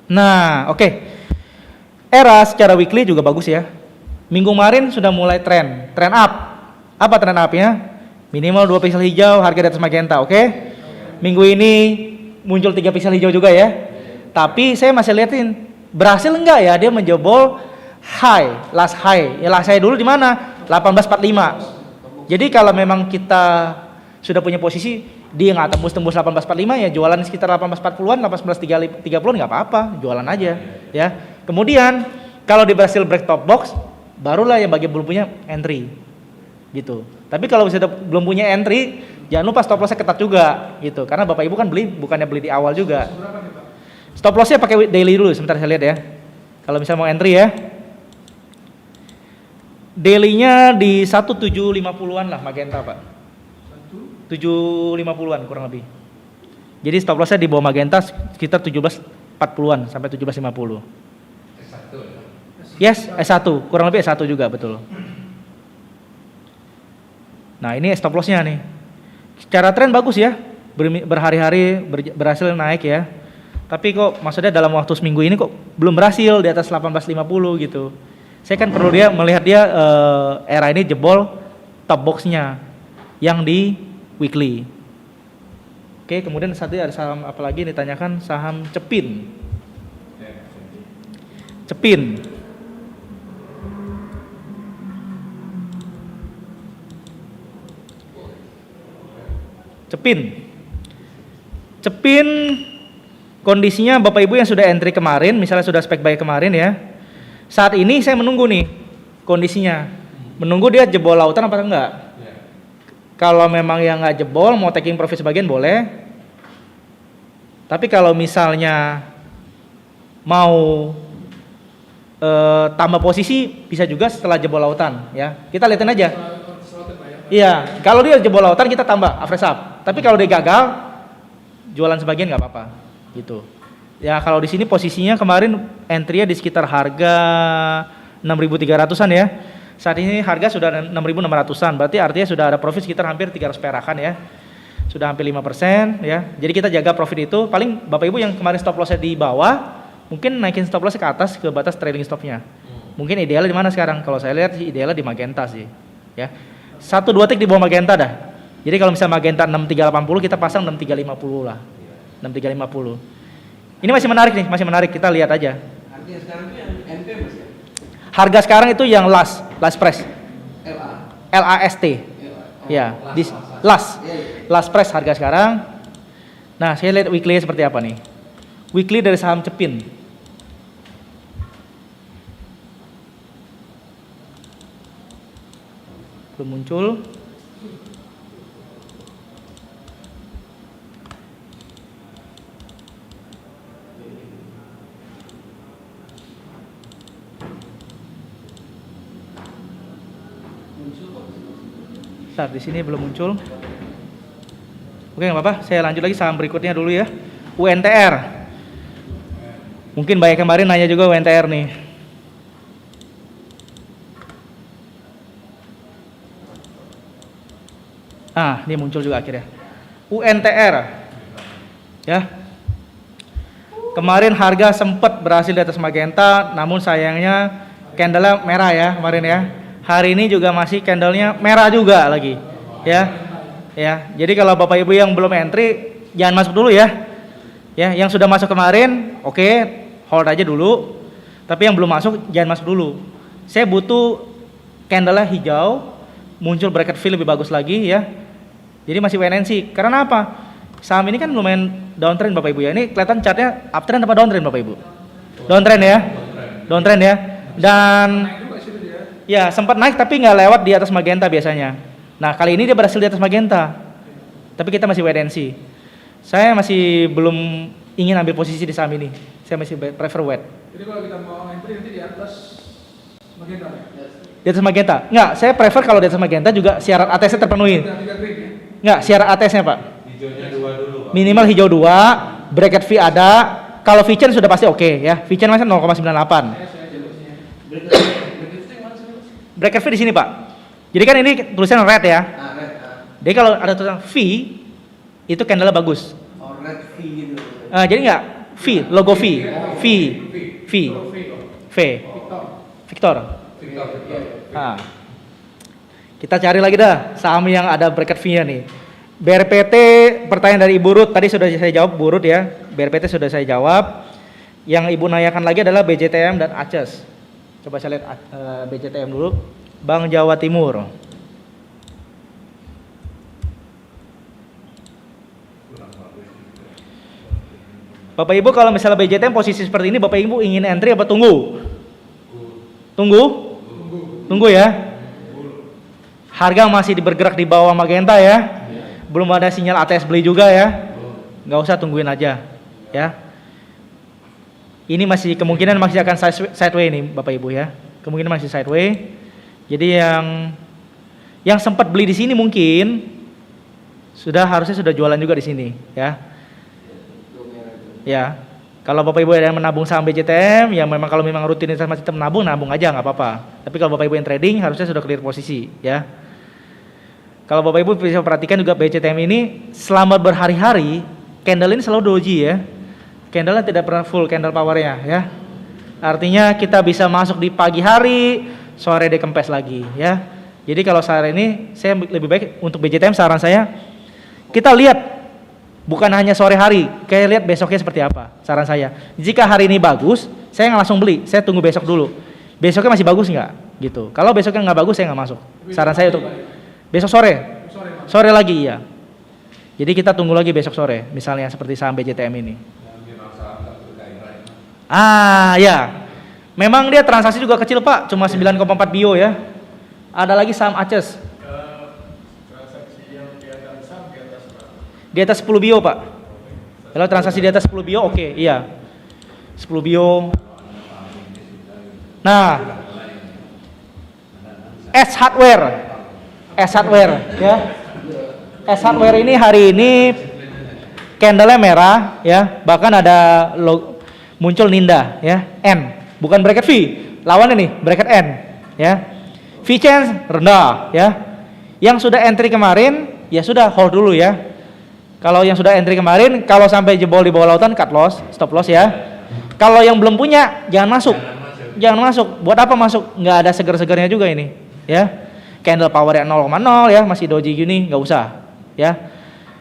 Nah, oke. ERA secara weekly juga bagus ya. Minggu kemarin sudah mulai trend up. Apa trend up-nya? Minimal 2 pixel hijau, harga di atas magenta, oke? Minggu ini muncul 3 piksel hijau juga ya. Tapi saya masih liatin berhasil enggak ya dia menjebol last high. Ya last high dulu di mana? 1845. Jadi kalau memang kita sudah punya posisi dia nggak tembus 1845 ya jualan sekitar 1840-an, 1830-an nggak apa-apa, jualan aja ya. Kemudian kalau dia berhasil break top box, barulah yang bagi belum punya entry gitu. Tapi kalau sudah belum punya entry, jangan lupa stop lossnya ketat juga gitu. Karena Bapak Ibu kan beli bukannya beli di awal juga. Berapa nih Pak? Stop lossnya pakai daily dulu, sebentar saya lihat ya. Kalau misalnya mau entry ya, daily-nya di 1750-an lah magenta Pak. 750-an kurang lebih. Jadi stop lossnya di bawah magenta sekitar 1740-an sampai 1750. S1 Yes, ya? S1, kurang lebih S1 juga betul. Nah ini stop lossnya nih. Secara tren bagus ya, berhari-hari berhasil naik ya. Tapi kok maksudnya dalam waktu seminggu ini kok belum berhasil di atas 1850 gitu. Saya kan perlu melihat dia era ini jebol top box-nya yang di weekly. Oke, kemudian satu ada saham apa lagi ditanyakan, saham Cepin. Cepin. Cepin. Cepin kondisinya Bapak Ibu yang sudah entry kemarin, misalnya sudah spek buy kemarin ya. Saat ini saya menunggu nih kondisinya. Menunggu dia jebol lautan apa enggak. Kalau memang yang nggak jebol, mau taking profit sebagian boleh. Tapi kalau misalnya mau tambah posisi, bisa juga setelah jebol lautan, ya. Kita lihatin aja. Iya, kalau dia jebol lautan kita tambah average up. Tapi kalau dia gagal, jualan sebagian nggak apa-apa, gitu. Ya kalau di sini posisinya kemarin entry-nya di sekitar harga 6.300-an ya. Saat ini harga sudah 6.600-an, berarti artinya sudah ada profit sekitar hampir 300 perakan ya. Sudah hampir 5% ya. Jadi kita jaga profit itu, paling Bapak Ibu yang kemarin stop loss-nya di bawah, mungkin naikin stop loss ke atas ke batas trailing stop-nya. Mungkin idealnya di mana sekarang? Kalau saya lihat sih idealnya di magenta sih. Ya. 1-2 tick di bawah magenta dah. Jadi kalau misalnya magenta 6380 kita pasang 6350 lah. 6350. Ini masih menarik nih, masih menarik, kita lihat aja. Artinya sekarang itu yang NP Mas ya? Harga sekarang itu yang last price. LA. LAST. Ya, di last price harga sekarang. Nah, saya lihat weekly seperti apa nih. Weekly dari saham Cepin. Belum muncul. Bentar, di sini belum muncul. Oke, nggak apa-apa. Saya lanjut lagi saham berikutnya dulu ya. UNTR. Mungkin banyak kemarin nanya juga UNTR nih. Ah, dia muncul juga akhirnya. UNTR. Ya. Kemarin harga sempat berhasil di atas magenta, namun sayangnya candle-nya merah ya kemarin ya. Hari ini juga masih candlenya merah juga lagi, ya. Ya, jadi kalau Bapak Ibu yang belum entry, jangan masuk dulu ya. Ya, yang sudah masuk kemarin, oke, hold aja dulu. Tapi yang belum masuk, jangan masuk dulu. Saya butuh candlenya hijau, muncul bracket fill lebih bagus lagi ya. Jadi masih WNC. Karena apa? Saham ini kan lumayan downtrend Bapak Ibu ya. Ini kelihatan chartnya uptrend apa downtrend Bapak Ibu? Downtrend ya. Downtrend ya. Dan ya sempat naik tapi nggak lewat di atas magenta biasanya. Nah kali ini dia berhasil di atas magenta. Tapi kita masih wait and see. Saya masih belum ingin ambil posisi di saham ini. Saya masih prefer wait. Jadi kalau kita mau entry nanti di atas magenta ya? Di atas magenta? Nggak, saya prefer kalau di atas magenta juga syarat ATS-nya terpenuhi. Nggak, syarat ATS-nya Pak. Hijaunya 2 dulu Pak. Minimal hijau 2, bracket fee ada. Kalau feature sudah pasti oke ya. Feature masih 0,98. Bracket fee di sini Pak. Jadi kan ini tulisan red ya. Red. Jadi kalau ada tulisan fee itu candle bagus. Oh, red fee gitu. Jadi enggak fee, logo fee, fee, Victor. Nah, kita cari lagi dah saham yang ada bracket fee-nya nih. BRPT pertanyaan dari Ibu Ruth tadi sudah saya jawab, Bu Ruth ya. BRPT sudah saya jawab. Yang Ibu nanyakan lagi adalah BJTM dan ACES. Coba saya lihat BJTM dulu. Bank Jawa Timur. Bapak Ibu kalau misalnya BJTM posisi seperti ini, Bapak Ibu ingin entry apa tunggu? Tunggu ya. Harga masih bergerak di bawah magenta ya. Belum ada sinyal ATS beli juga ya. Nggak usah, tungguin aja ya. Ini masih kemungkinan masih akan sideway nih Bapak Ibu ya. Kemungkinan masih sideway. Jadi yang sempat beli di sini mungkin harusnya sudah jualan juga di sini ya. Ya. Kalau Bapak Ibu ada yang menabung saham BJTM, ya memang kalau memang rutinitas masih tetap nabung aja nggak apa-apa. Tapi kalau Bapak Ibu yang trading harusnya sudah clear posisi ya. Kalau Bapak Ibu bisa perhatikan juga BJTM ini selama berhari-hari candle ini selalu doji ya. Candle tidak pernah full candle powernya ya. Artinya kita bisa masuk di pagi hari, sore dikempes lagi ya. Jadi kalau saat ini saya lebih baik untuk BJTM saran saya kita lihat bukan hanya sore hari, kayak lihat besoknya seperti apa. Saran saya, jika hari ini bagus, saya nggak langsung beli, saya tunggu besok dulu. Besoknya masih bagus nggak? Gitu. Kalau besoknya nggak bagus, saya nggak masuk. Saran saya untuk besok sore lagi iya. Jadi kita tunggu lagi besok sore, misalnya seperti saham BJTM ini. Ya, memang dia transaksi juga kecil Pak, cuma 9,4 bio ya. Ada lagi saham ACES. Transaksi yang di atas saham di atas berapa? Di atas 10 bio Pak. Kalau transaksi di atas 10 bio oke, iya. 10 bio. Nah, S Hardware ya. S Hardware ini hari ini candle-nya merah ya, bahkan ada muncul Ninda ya, N, bukan bracket V, lawannya nih bracket N ya. V chance rendah ya. Yang sudah entry kemarin ya sudah hold dulu ya. Kalau yang sudah entry kemarin, kalau sampai jebol di bawah lautan cut loss, stop loss ya. Kalau yang belum punya jangan masuk. Jangan masuk. Buat apa masuk? Nggak ada seger-segernya juga ini ya. Candle power yang 0,0 ya, masih doji gini, nggak usah ya.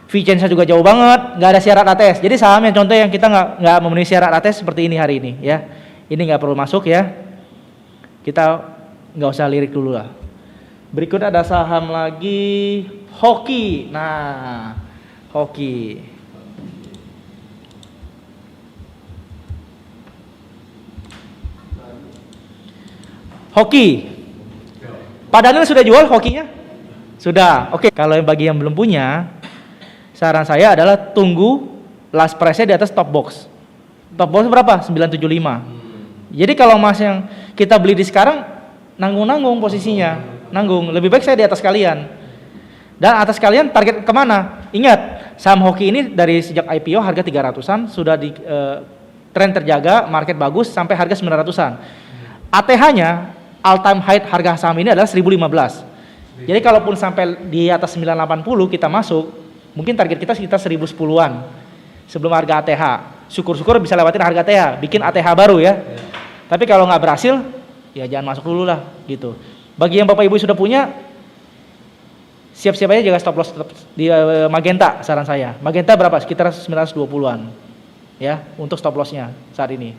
V-chance juga jauh banget, nggak ada syarat ATS. Jadi saham yang contoh yang kita nggak memenuhi syarat ATS seperti ini hari ini ya. Ini nggak perlu masuk ya. Kita nggak usah lirik dulu lah. Berikut ada saham lagi Hoki. Nah, Hoki. Hoki. Pak Daniel sudah jual hokinya? Sudah. Oke. Kalau bagi yang belum punya, saran saya adalah tunggu last price-nya di atas top box. Top box berapa? 975. Jadi kalau Mas yang kita beli di sekarang nanggung-nanggung posisinya, nanggung. Lebih baik saya di atas kalian. Dan atas kalian target kemana? Ingat, saham hoki ini dari sejak IPO harga 300-an sudah di tren terjaga, market bagus sampai harga 900-an. ATH-nya all time high harga saham ini adalah 1015. Jadi kalaupun sampai di atas 980 kita masuk, mungkin target kita sekitar 1010-an sebelum harga ATH. Syukur-syukur bisa lewatin harga ATH, bikin ATH baru ya. Tapi kalau nggak berhasil, ya jangan masuk dulu lah gitu. Bagi yang Bapak Ibu sudah punya, siap-siap aja jaga stop loss di Magenta saran saya. Magenta berapa? Sekitar 920-an ya untuk stop lossnya saat ini.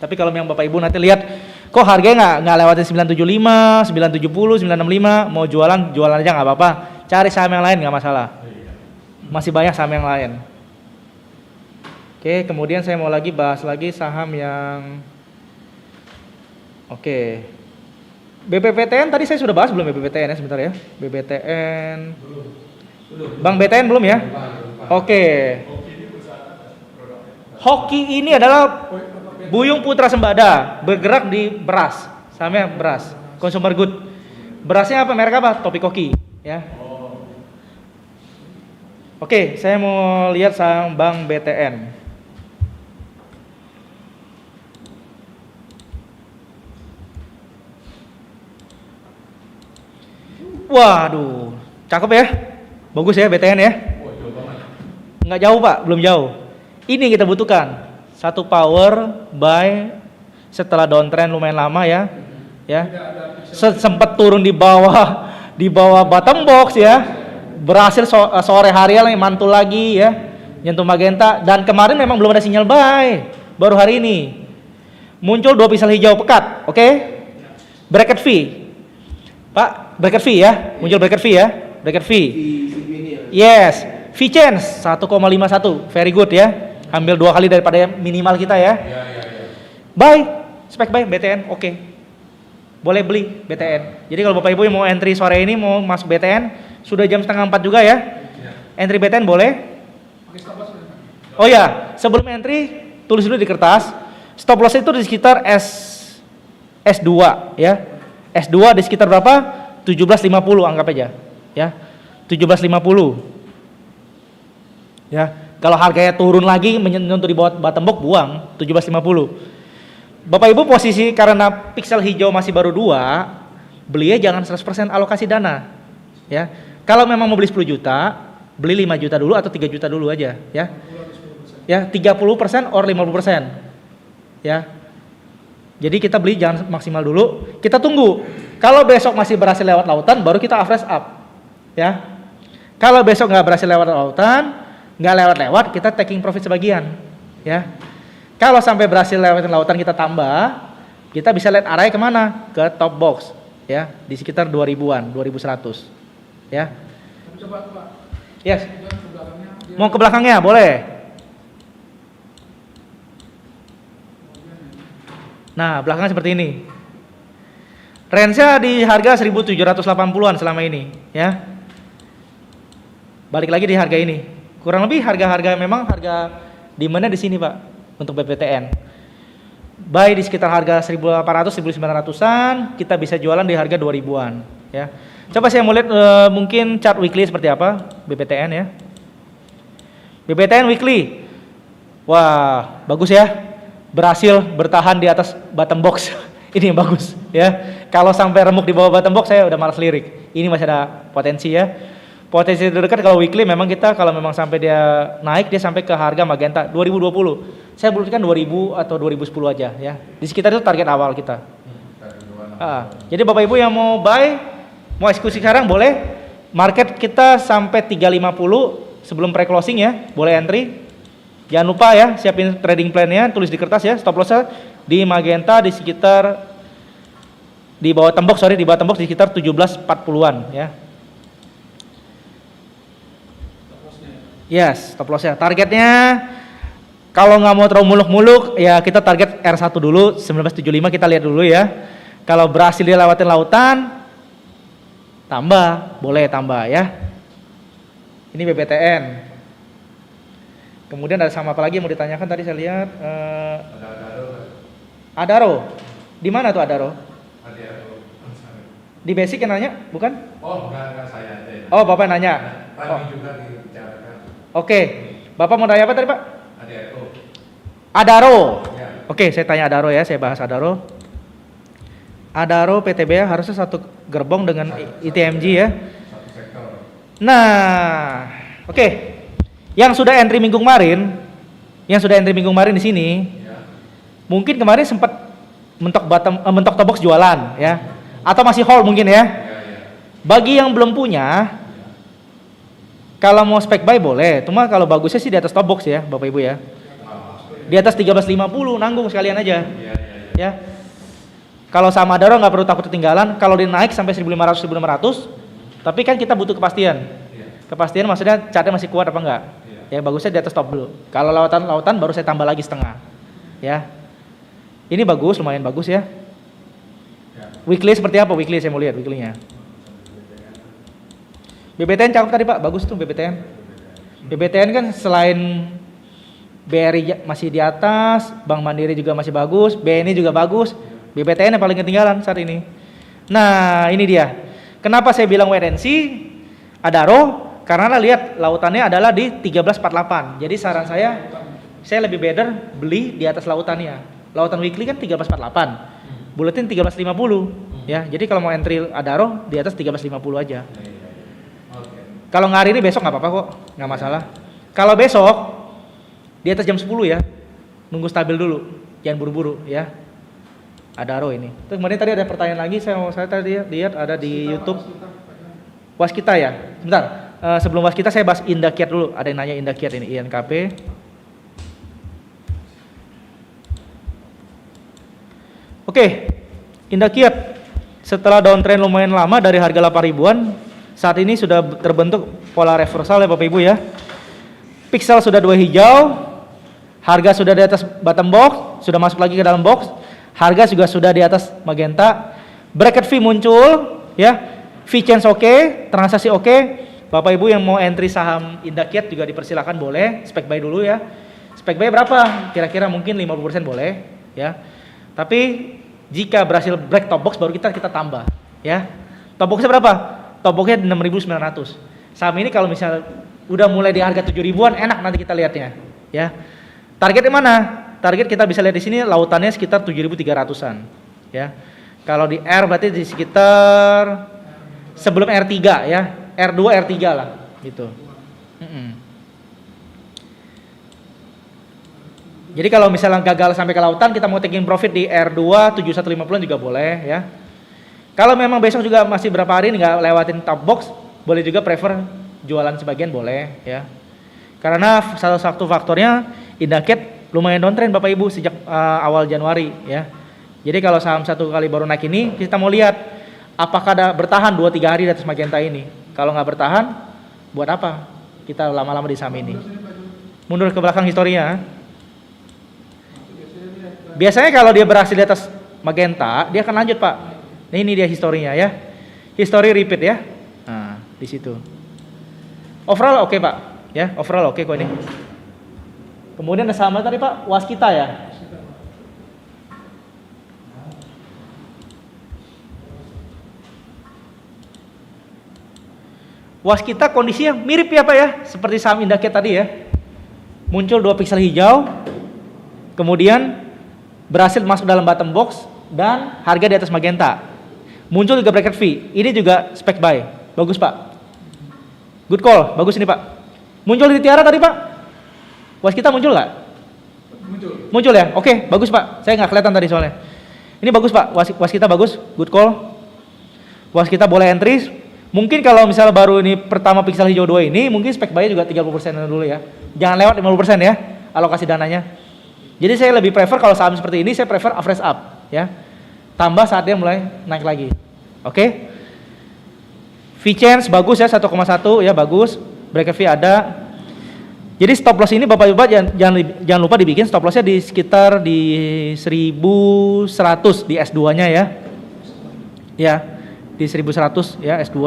Tapi kalau yang Bapak Ibu nanti lihat kok harganya nggak lewatin 975, 970, 965, mau jualan aja nggak apa-apa. Cari saham yang lain nggak masalah. Masih banyak saham yang lain. Oke, kemudian saya mau bahas lagi saham yang BPPTN tadi saya sudah bahas belum ya BPTN ya sebentar ya. BPTN. Bank BTN belum ya? Oke. Hoki ini adalah Buyung Putra Sembada, bergerak di beras, sahamnya beras, consumer good. Berasnya apa? Merek apa? Topik Koki, ya. Oke, saya mau lihat saham Bank BTN. Waduh, cakep ya, bagus ya BTN ya. Nggak jauh Pak, belum jauh. Ini yang kita butuhkan. Satu power buy setelah downtrend lumayan lama ya. Sempat turun di bawah bottom box ya. berhasil sore hari lagi mantul lagi ya, nyentuh magenta. Dan kemarin memang belum ada sinyal buy, baru hari ini muncul 2 pixel hijau pekat. Oke, bracket V, Pak, bracket V ya, muncul bracket V ya, bracket V. Yes, V chance 1,51, very good ya, ambil 2 kali daripada minimal kita ya. Buy, spek buy BTN, oke. Boleh beli BTN. Jadi kalau Bapak Ibu yang mau entry sore ini mau masuk BTN, sudah jam setengah 4 juga ya. Entry BTN boleh. Pakai stop loss sudah. Oh ya, sebelum entry tulis dulu di kertas. Stop loss itu di sekitar S2 ya. S2 di sekitar berapa? 17.50 anggap aja. Ya. 17.50. Ya. Kalau harganya turun lagi menyentuh di bawah bottom box, buang 17.50. Bapak Ibu posisi karena pixel hijau masih baru 2, beli ya jangan 100% alokasi dana. Ya. Kalau memang mau beli 10 juta, beli 5 juta dulu atau 3 juta dulu aja, ya. Ya, 30% or 50%. Ya. Jadi kita beli jangan maksimal dulu, kita tunggu. Kalau besok masih berhasil lewat lautan, baru kita average up. Ya. Kalau besok nggak berhasil lewat lautan, nggak lewat-lewat, kita taking profit sebagian. Ya. Kalau sampai berhasil lewatin lautan kita tambah, kita bisa lihat arahnya kemana? Ke top box, ya, di sekitar 2000-an, 2100, ya. Tapi coba Pak, Yes. jangan ke belakangnya. Mau ke belakangnya boleh. Nah, belakangnya seperti ini. Range-nya di harga 1780-an selama ini, ya. Balik lagi di harga ini. Kurang lebih harga-harga memang harga di mana di sini, Pak. Untuk BPTN buy di sekitar harga 1.800 1.900-an, kita bisa jualan di harga 2.000-an ya. Coba saya mau lihat mungkin chart weekly seperti apa BPTN ya. BPTN weekly, wah bagus ya, berhasil bertahan di atas bottom box. Ini yang bagus ya. Kalau sampai remuk di bawah bottom box saya udah malas lirik. Ini masih ada potensi ya. Potensi terdekat kalau weekly memang kita kalau memang sampai dia naik, dia sampai ke harga magenta 2020. Saya berikan 2000 atau 2010 aja ya. Di sekitar itu target awal kita. Jadi Bapak Ibu yang mau buy, mau eksekusi sekarang boleh. Market kita sampai 350 sebelum pre-closing ya, boleh entry. Jangan lupa ya, siapin trading plan-nya, tulis di kertas ya, stop loss-nya di magenta di sekitar di bawah tembok, di bawah tembok di sekitar 17.40-an ya. Yes, stop loss-nya. Targetnya kalau nggak mau terlalu muluk-muluk, ya kita target R1 dulu, 1975 kita lihat dulu ya. Kalau berhasil dia lewatin lautan, tambah, boleh tambah ya. Ini BPTN. Kemudian ada sama apa lagi yang mau ditanyakan tadi saya lihat. Adaro. Di mana tuh Adaro? Di basic yang nanya, bukan? Oh, enggak saya aja. Oh, Bapak nanya. Tadi juga dibicarakan. Oke, Bapak mau tanya apa tadi Pak? ADRO. Adaro. Ya. Oke, saya tanya Adaro ya, saya bahas Adaro. Adaro PTB harusnya satu gerbong dengan ITMG ya. Satu sektor. Nah, oke. Yang sudah entry minggu kemarin, di sini, Ya. mungkin kemarin sempat mentok top box jualan ya, atau masih hold mungkin ya. Ya. Bagi yang belum punya, kalau mau spek buy boleh, cuma kalau bagusnya sih di atas top box ya, Bapak Ibu ya. Di atas 1350 nanggung sekalian aja. Ya. Kalau sama Adaro nggak perlu takut ketinggalan. Kalau dia naik sampai 1.500 1.600, tapi kan kita butuh kepastian. Kepastian maksudnya chartnya masih kuat apa enggak? Ya bagusnya di atas top dulu. Kalau lautan baru saya tambah lagi setengah. Ya. Ini bagus, lumayan bagus ya. Weekly seperti apa? Weekly saya mau lihat weekly-nya. BBTN cakep tadi Pak, bagus tuh BBTN. BBTN kan selain BRI masih di atas, Bank Mandiri juga masih bagus, BNI juga bagus, BBTN yang paling ketinggalan saat ini. Nah ini dia, kenapa saya bilang wait and see, Adaro, karena lihat lautannya adalah di 1348. Jadi saran saya lebih better beli di atas lautannya. Lautan weekly kan 1348, buletin 1350 ya. Jadi kalau mau entry Adaro di atas 1350 aja. Kalau nggak hari ini besok nggak apa-apa kok, nggak masalah. Kalau besok di atas jam 10 ya, nunggu stabil dulu, jangan buru-buru ya. Adaro ini. Terus kemudian tadi ada pertanyaan lagi, saya tadi lihat ada di YouTube. Waskita ya, sebentar. sebelum bahas kita saya bahas Indakiat dulu. Ada yang nanya Indakiat ini INKP. Oke, Indakiat setelah downtrend lumayan lama dari harga 8 ribuan, saat ini sudah terbentuk pola reversal ya Bapak Ibu ya. Pixel sudah 2 hijau, harga sudah di atas bottom box, sudah masuk lagi ke dalam box, harga juga sudah di atas magenta, bracket fee muncul ya, fee change oke, transaksi oke. Bapak Ibu yang mau entry saham Indakiat juga dipersilakan boleh, spek buy dulu ya. Spek buy berapa? Kira-kira mungkin 50% boleh ya. Tapi jika berhasil break top box baru kita tambah ya. Top boxnya berapa? Top boxnya 6.900. Saham ini kalau misalnya udah mulai di harga 7 ribuan enak nanti kita lihatnya ya. Target di mana? Target kita bisa lihat di sini lautannya sekitar 7.300-an ya. Kalau di R berarti di sekitar sebelum R3 ya. R2 R3 lah gitu. Jadi kalau misalnya gagal sampai ke lautan, kita mau taking profit di R2 7150 juga boleh ya. Kalau memang besok juga masih berapa hari nggak lewatin top box, boleh juga prefer jualan sebagian boleh ya. Karena salah satu faktornya Indakiat lumayan downtrend Bapak Ibu sejak awal Januari ya. Jadi kalau saham satu kali baru naik ini, kita mau lihat apakah ada bertahan 2-3 hari di atas magenta ini. Kalau nggak bertahan, buat apa kita lama-lama di saham ini? Mundur ke belakang historinya. Biasanya kalau dia berhasil di atas magenta, dia akan lanjut Pak. Nah, ini dia historinya ya. History repeat ya. Nah, di situ. Overall oke Pak, ya. Overall oke kok ini. Kemudian ada saham tadi Pak, Waskita ya. Waskita kondisinya mirip ya Pak ya, seperti saham Indakiat tadi ya. Muncul 2 pixel hijau, kemudian berhasil masuk dalam bottom box dan harga di atas magenta. Muncul juga bracket fee. Ini juga spek buy. Bagus Pak. Good call. Bagus ini Pak. Muncul di Tiara tadi Pak. Waskita muncul nggak? Muncul ya. Oke, bagus Pak. Saya nggak kelihatan tadi soalnya. Ini bagus Pak. Waskita bagus. Good call. Waskita boleh entry. Mungkin kalau misalnya baru ini pertama pixel hijau 2 ini, mungkin spek buy juga 30% dulu ya. Jangan lewat 50% ya alokasi dananya. Jadi saya lebih prefer kalau saham seperti ini, saya prefer average up ya. Tambah saat dia mulai naik lagi. Oke. Fee change bagus ya 1,1 ya bagus. Bracket fee ada. Jadi stop loss ini Bapak-Bapak jangan lupa dibikin stop lossnya di sekitar di 1100 di S2-nya ya. Ya, di 1100 ya S2.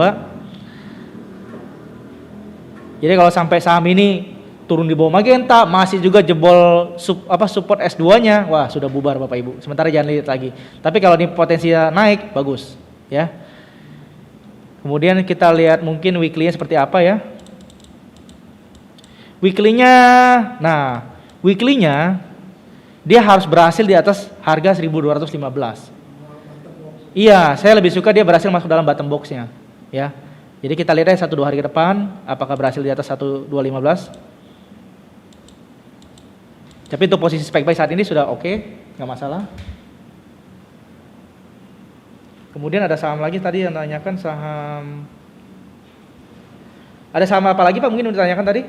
Jadi kalau sampai saham ini turun di bawah magenta, masih juga jebol support S2-nya, wah sudah bubar Bapak Ibu. Sementara jangan lihat lagi. Tapi kalau ini potensinya naik, bagus, ya. Kemudian kita lihat mungkin weekly-nya seperti apa ya. Weekly-nya, nah, weekly-nya dia harus berhasil di atas harga 1215. Iya, saya lebih suka dia berhasil masuk dalam bottom box-nya, ya. Jadi kita lihat aja 1-2 hari ke depan, apakah berhasil di atas 1215. Tapi untuk posisi spek buy saat ini sudah oke, nggak masalah. Kemudian ada saham lagi tadi yang tanyakan saham. Ada saham apa lagi Pak mungkin yang ditanyakan tadi?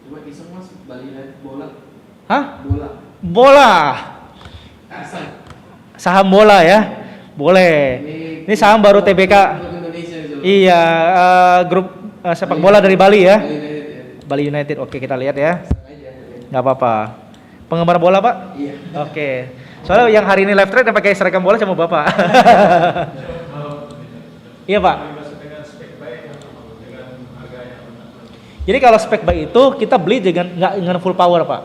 Coba iseng Mas, Bali United bola. Hah? Bola. Bola. Asal. Saham bola ya? Boleh. Ini saham baru TBK. Indonesia itu. Iya, grup sepak bola dari Bali ya. Bali United ya. Bali United. Oke, kita lihat ya. Sengaja. Nggak apa-apa. Penggemar bola Pak? Iya. Oke. Soalnya yang hari ini live trade yang pakai seragam bola sama Bapak. Iya Pak. Jadi kalau spek buy itu kita beli nggak dengan full power Pak.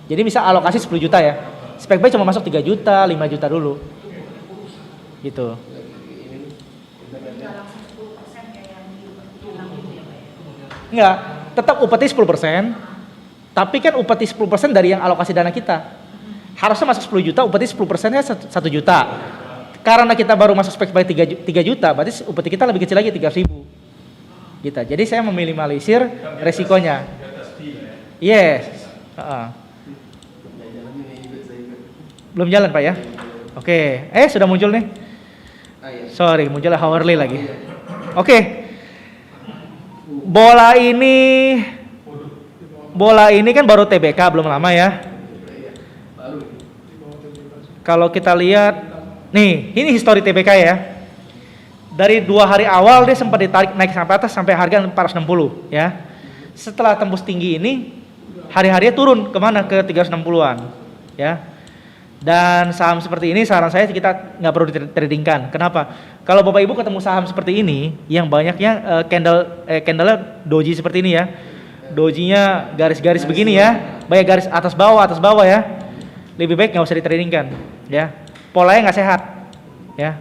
Jadi bisa alokasi 10 juta ya. Spek buy cuma masuk 3 juta, 5 juta dulu. Gitu. Enggak, tetap upeti 10%. Tapi kan upeti 10% dari yang alokasi dana kita. Harusnya masuk 10 juta, upeti 10%-nya 1 juta. Karena kita baru masuk spek buy 3 juta, berarti upeti kita lebih kecil lagi 300.000. Gitu. Jadi saya meminimalisir resikonya. Yes. Belum jalan Pak ya? Oke. Sudah muncul nih. Sorry, munculnya hourly lagi. Oke. Bola ini kan baru TBK, belum lama ya. Kalau kita lihat, nih, ini histori TBK ya. Dari 2 hari awal dia sempat ditarik naik sampai atas sampai harga 460 ya. Setelah tembus tinggi ini, hari-harinya turun kemana? Ke 360-an ya. Dan saham seperti ini saran saya kita nggak perlu ditradingkan. Kenapa? Kalau Bapak Ibu ketemu saham seperti ini, yang banyaknya candle doji seperti ini ya. Dojinya garis-garis begini ya, banyak garis atas bawah ya. Lebih baik nggak usah ditradingkan ya. Polanya nggak sehat ya.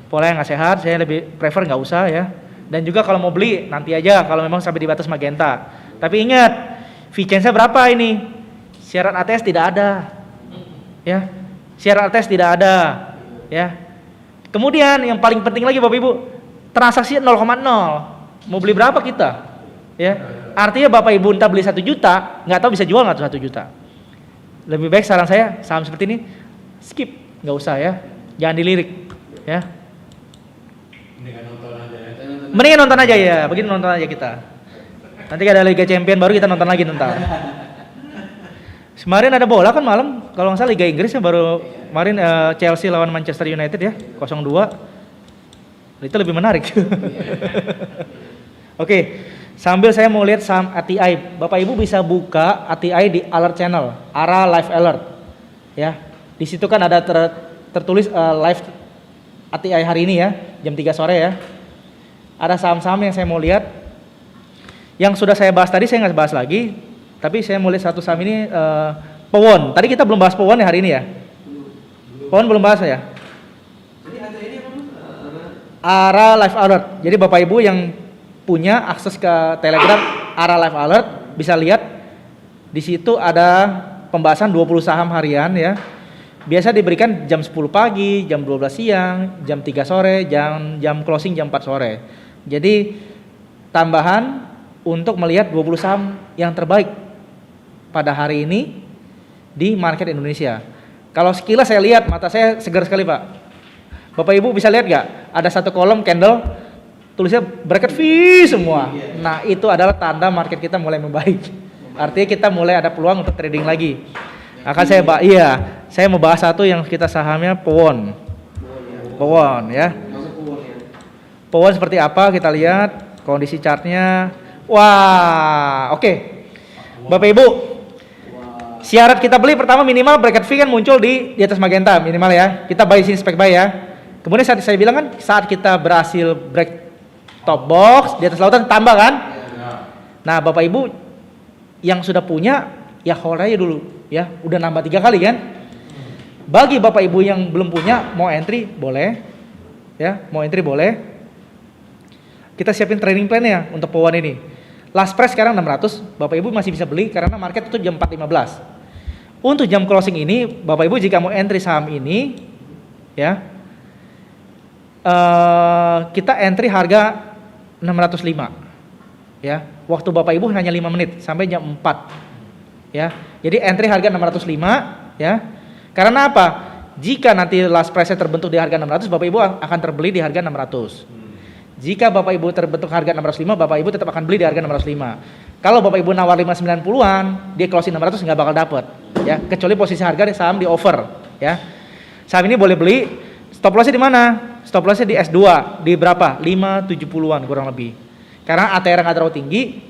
Polanya nggak sehat, saya lebih prefer nggak usah ya. Dan juga kalau mau beli nanti aja kalau memang sampai di batas magenta. Tapi ingat, Vicenza berapa ini? Syarat ATS tidak ada. Ya. Syarat ATS tidak ada. Ya. Kemudian yang paling penting lagi Bapak Ibu, transaksi 0,0. Mau beli berapa kita? Ya. Artinya Bapak Ibu entah beli 1 juta, nggak tahu bisa jual nggak tuh 1 juta. Lebih baik saran saya saham seperti ini skip, nggak usah ya. Jangan dilirik ya. Mendingan nonton aja ya, begini nonton aja kita. Nanti ada Liga Champion baru kita nonton lagi nonton. Kemarin ada bola kan malam, kalau nggak salah Liga Inggris ya baru kemarin Chelsea lawan Manchester United ya 0-2. Itu lebih menarik. Oke, sambil saya mau lihat saham ATI. Bapak Ibu bisa buka ATI di alert channel, ARA Live Alert. Ya, di situ kan ada tertulis live ATI hari ini ya, jam 3 sore ya. Ada saham-saham yang saya mau lihat. Yang sudah saya bahas tadi saya nggak bahas lagi, tapi saya mau lihat satu saham ini Powon. Tadi kita belum bahas Powon ya hari ini ya. Powon belum bahas ya. ARA Live Alert. Jadi Bapak Ibu yang punya akses ke Telegram ARA Live Alert bisa lihat di situ ada pembahasan 20 saham harian ya. Biasa diberikan jam 10 pagi, jam 12 siang, jam 3 sore, jam closing jam 4 sore. Jadi tambahan untuk melihat 20 saham yang terbaik pada hari ini di market Indonesia. Kalau sekilas saya lihat, mata saya segar sekali Pak. Bapak Ibu bisa lihat gak? Ada satu kolom candle tulisnya bracket V semua. Nah itu adalah tanda market kita mulai membaik. Artinya kita mulai ada peluang untuk trading lagi. Akan saya mau bahas satu yang kita sahamnya Powon. Powon ya. Powon seperti apa kita lihat kondisi chartnya. Wah, oke. Bapak Ibu, syarat kita beli pertama minimal bracket V kan muncul di atas magenta minimal ya. Kita buy sini spek buy ya. Kemudian saat saya bilang kan saat kita berhasil break top box di atas lautan tambah kan. Nah Bapak Ibu yang sudah punya ya hold aja dulu ya. Udah nambah 3 kali kan. Bagi Bapak Ibu yang belum punya mau entry boleh ya. Mau entry boleh. Kita siapin training plan ya untuk Powon ini. Last price sekarang 600, Bapak Ibu masih bisa beli karena market itu jam 4.15. Untuk jam closing ini, Bapak Ibu jika mau entry saham ini, ya, kita entry harga 605, ya. Waktu Bapak Ibu hanya 5 menit sampai jam 4, ya. Jadi entry harga 605, ya. Karena apa? Jika nanti last price-nya terbentuk di harga 600, Bapak Ibu akan terbeli di harga 600. Jika Bapak Ibu terbentuk harga 605, Bapak Ibu tetap akan beli di harga 605. Kalau Bapak Ibu nawar 590-an, dia closing 600 nggak bakal dapet, ya. Kecuali posisi harga di saham di over, ya. Saham ini boleh beli. Stop lossnya di mana? Stop lossnya di S2, di berapa? 570-an kurang lebih. Karena ATR nggak terlalu tinggi,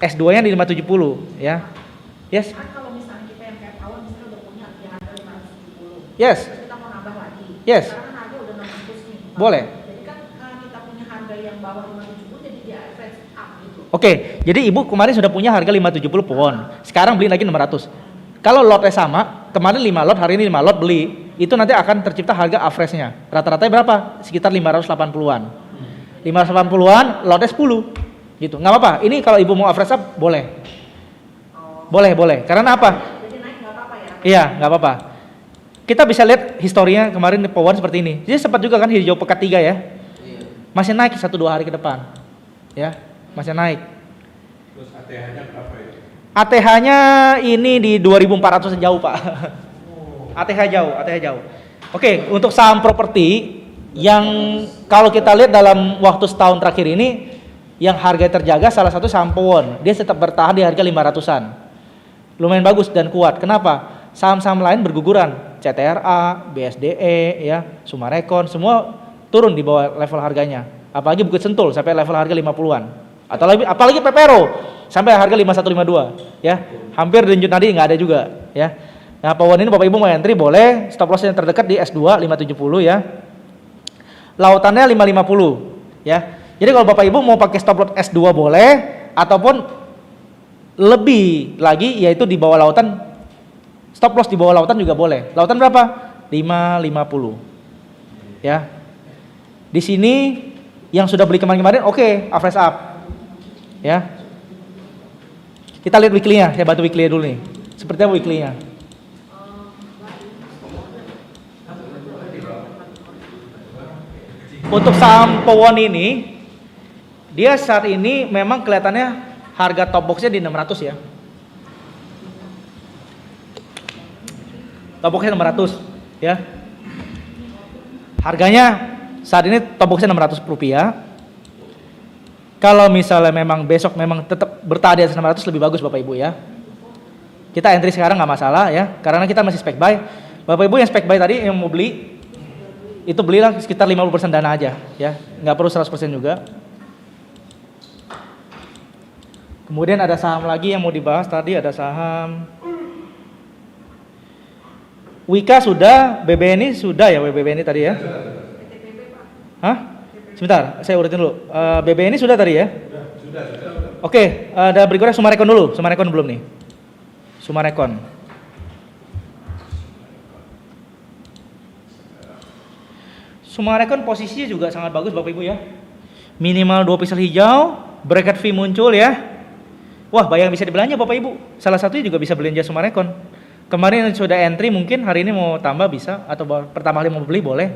S2-nya di 570, ya. Yes. Kalau misalnya kita yang kayak Powon misalnya udah punya di harga 570. Yes. Terus kita mau nambah lagi. Yes. Sekarang harga udah 600 nih. Boleh. Jadi kan kita punya harga yang bawah 570 jadi dia average up gitu. Oke, jadi Ibu kemarin sudah punya harga 570 Powon. Sekarang beli lagi 600. Kalau lotnya sama, kemarin 5 lot, hari ini 5 lot beli, itu nanti akan tercipta harga average-nya. Rata-ratanya berapa? Sekitar 580-an. 580-an, lotnya 10. Gitu. Nggak apa-apa. Ini kalau Ibu mau average up, boleh. Boleh. Karena apa? Jadi naik nggak apa-apa ya? Iya, nggak apa-apa. Kita bisa lihat historinya kemarin di Powon seperti ini. Jadi sempat juga kan hijau pekat 3 ya. Masih naik 1-2 hari ke depan. Ya, masih naik. Terus ATH-nya berapa ya? ATH-nya ini di 2400 jauh, Pak. ATH jauh. Oke, untuk saham properti Yang kalau kita lihat dalam waktu setahun terakhir ini, yang harga terjaga salah satu saham Powon. Dia tetap bertahan di harga 500-an. Lumayan bagus dan kuat. Kenapa? Saham-saham lain berguguran. CTRA, BSDE, ya, Sumarekon, semua turun di bawah level harganya. Apalagi Bukit Sentul sampai level harga 50-an. Apalagi Pepero sampai harga 5152, ya. Hampir denyut nadi nggak ada juga, ya. Nah, Powon ini Bapak Ibu mau entry boleh, stop loss yang terdekat di S2 570, ya. Lautannya 550, ya. Jadi kalau Bapak Ibu mau pakai stop loss S2 boleh, ataupun lebih lagi yaitu di bawah lautan, stop loss di bawah lautan juga boleh. Lautan berapa? 550, ya. Di sini yang sudah beli kemarin-kemarin oke, average up, ya. Kita lihat weekly-nya, saya bantu weekly dulu nih. Seperti apa weekly-nya? Untuk saham Powon ini, dia saat ini memang kelihatannya harga top box-nya di 600, ya. Top box-nya 600, ya. Harganya saat ini top box-nya 600 rupiah. Kalau misalnya memang besok memang tetap bertahan di atas 600 lebih bagus Bapak Ibu, ya. Kita entry sekarang nggak masalah, ya, karena kita masih spec buy. Bapak Ibu yang spec buy tadi yang mau beli, itu belilah sekitar 50% dana aja, ya, nggak perlu 100% juga. Kemudian ada saham lagi yang mau dibahas tadi, ada saham Wika sudah, BBNI sudah ya, BBNI tadi ya. Hah? Sebentar, saya urutin dulu. BBNI sudah tadi ya? Sudah. Oke, ada berikutnya Sumarekon dulu. Sumarekon belum nih. Sumarekon. Sumarekon posisinya juga sangat bagus Bapak Ibu, ya. Minimal 2 pixel hijau, bracket V muncul, ya. Wah, bayang bisa dibelanja Bapak Ibu. Salah satunya juga bisa belanja Sumarekon. Kemarin sudah entry, mungkin hari ini mau tambah bisa, atau pertama kali mau beli boleh.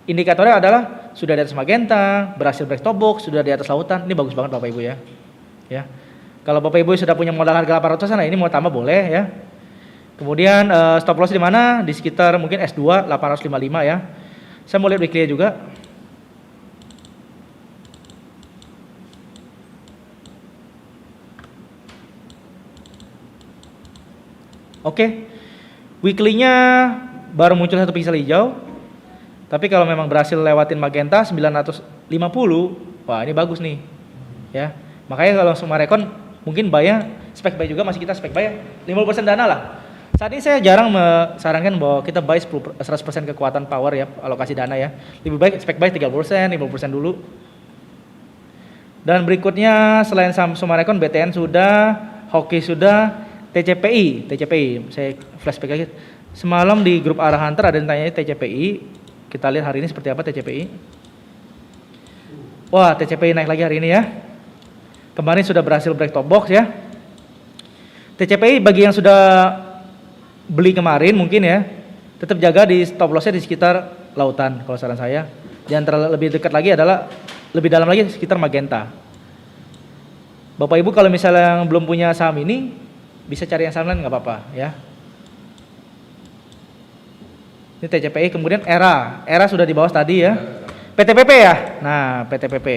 Indikatornya adalah sudah di atas magenta, berhasil break top box, sudah di atas lautan. Ini bagus banget Bapak Ibu, ya. Ya. Kalau Bapak Ibu sudah punya modal harga 800-an, nah ini mau tambah boleh, ya. Kemudian stop loss di mana? Di sekitar mungkin S2 855, ya. Saya mau lihat weekly juga. Oke. Weekly-nya baru muncul 1 pixel hijau. Tapi kalau memang berhasil lewatin magenta 950, wah ini bagus nih. Ya. Makanya kalau Sumarekon mungkin buy-nya spek buy juga, masih kita spek buy 50% dana lah. Saat ini saya jarang menyarankan bahwa kita buy 100% kekuatan power, ya, alokasi dana, ya. Lebih baik spek buy 30%, 50% dulu. Dan berikutnya selain Sumarekon, BTN sudah, Hoki sudah, TCPI, saya flashback lagi. Semalam di grup Arah Hunter ada yang tanya TCPI. Kita lihat hari ini seperti apa TCPI. Wah, TCPI naik lagi hari ini, ya. Kemarin sudah berhasil break top box, ya. TCPI bagi yang sudah beli kemarin mungkin, ya, tetap jaga di stop lossnya di sekitar lautan kalau saran saya. Dan lebih dekat lagi adalah lebih dalam lagi sekitar magenta. Bapak Ibu kalau misalnya yang belum punya saham ini bisa cari yang saham lain nggak apa-apa, ya. Ini TCPI, kemudian ERA sudah di bawah tadi, ya. PTPP, ya. Nah, PTPP.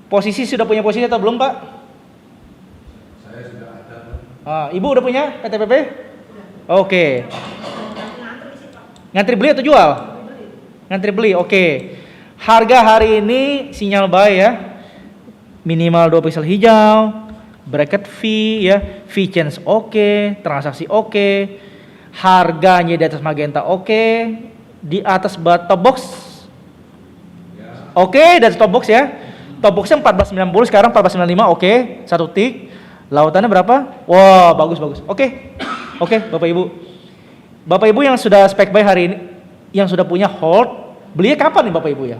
Posisi sudah punya posisi atau belum, Pak? Saya sudah ada. Ibu udah punya PTPP? Oke. Ngantri beli atau jual? Ngantri beli, oke. Harga hari ini sinyal buy, ya. Minimal 2 pixel hijau, bracket V, ya. V change oke, transaksi oke. Harganya di atas magenta oke. Di atas top box oke, dari top box, ya. Top boxnya 1490, sekarang 1495, oke. 1 tick. Lautannya berapa? Wow, bagus. Oke, Bapak Ibu yang sudah spek buy hari ini, yang sudah punya hold, belinya kapan nih Bapak Ibu, ya?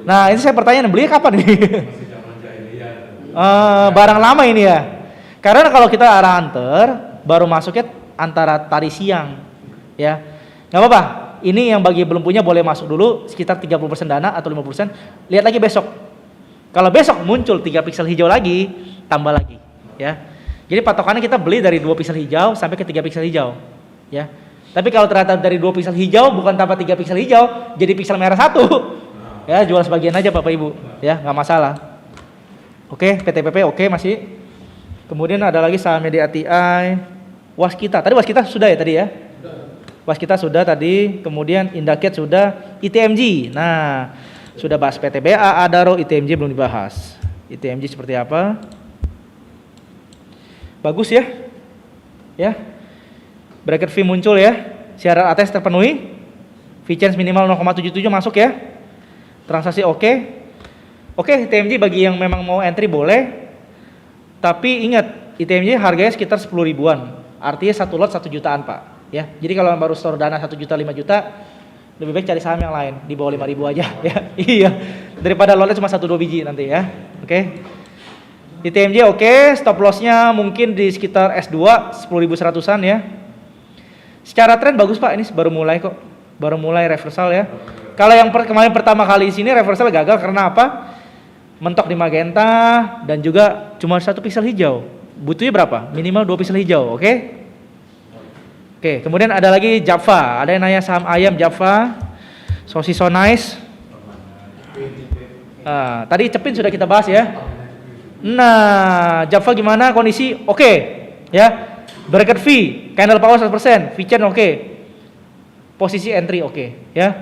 Nah, ini saya pertanyaan, belinya kapan nih? Masih zaman jahiliyah. Barang lama ini, ya. Karena kalau kita Arah Hunter baru masuknya antara tadi siang, ya. Nggak apa-apa. Ini yang bagi belum punya boleh masuk dulu sekitar 30% dana atau 50%. Lihat lagi besok. Kalau besok muncul 3 pixel hijau lagi, tambah lagi, ya. Jadi patokannya kita beli dari 2 pixel hijau sampai ke 3 pixel hijau, ya. Tapi kalau ternyata dari 2 piksel hijau bukan tanpa 3 piksel hijau, jadi piksel merah 1. Ya, jual sebagian aja Bapak Ibu, ya nggak masalah. Oke, PTPP oke masih. Kemudian ada lagi saham media TI, Waskita. Tadi Waskita sudah ya tadi ya? Waskita sudah tadi, kemudian Indaket sudah, ITMG. Nah, sudah bahas PTBA, Adaro, ITMG belum dibahas. ITMG seperti apa? Bagus ya? Ya. Bracket fee muncul ya. Syarat ATS terpenuhi. Fee change minimal 0,77 masuk ya. Transaksi oke. Oke, ITMG bagi yang memang mau entry boleh. Tapi ingat, ITMG harganya sekitar 10 ribuan. Artinya satu lot 1 jutaan, Pak. Ya. Jadi kalau baru store dana 1 juta 5 juta, lebih baik cari saham yang lain di bawah 5 ribu aja ya. Iya. Daripada lotnya cuma 1-2 biji nanti ya. Oke. ITMG oke, stop lossnya mungkin di sekitar S2 10.100-an ya. Secara tren bagus Pak, ini baru mulai kok. Baru mulai reversal ya. Kalau yang kemarin pertama kali di sini reversal gagal karena apa? Mentok di magenta dan juga cuma 1 piksel hijau. Butuhnya berapa? Minimal 2 piksel hijau, oke? Oke, kemudian ada lagi Java. Ada yang nanya saham ayam Java. Sosis so nice. Tadi Cepin sudah kita bahas ya. Nah, Java gimana kondisi? Oke, ya. Bracket fee, candle power 100%, fee chain oke. Posisi entry oke, ya.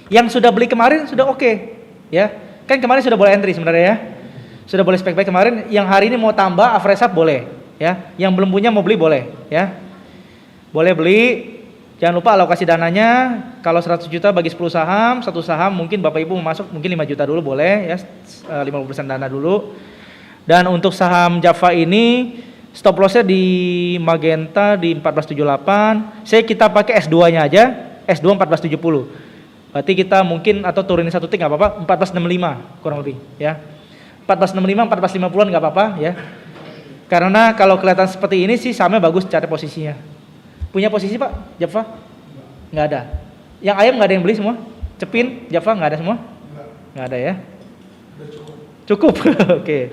Yang sudah beli kemarin sudah oke, ya. Kan kemarin sudah boleh entry sebenarnya ya. Sudah boleh spek buy kemarin, yang hari ini mau tambah average up boleh, ya. Yang belum punya mau beli boleh, ya. Boleh beli. Jangan lupa alokasi dananya, kalau 100 juta bagi 10 saham, satu saham mungkin Bapak Ibu mau masuk mungkin 5 juta dulu boleh ya, 50% dana dulu. Dan untuk saham Java ini stop lossnya di Magenta di 1478. Kita pakai S2-nya aja, S2 1470. Berarti kita mungkin atau turunin 1 tick nggak apa-apa, 1465 kurang lebih ya. 1465, 1450-an nggak apa-apa ya. Karena kalau kelihatan seperti ini sih sahamnya bagus cari posisinya. Punya posisi Pak, Java? Nggak ada. Yang ayam nggak ada yang beli semua? Cepin, Java nggak ada semua? Nggak ada ya. Cukup. Oke.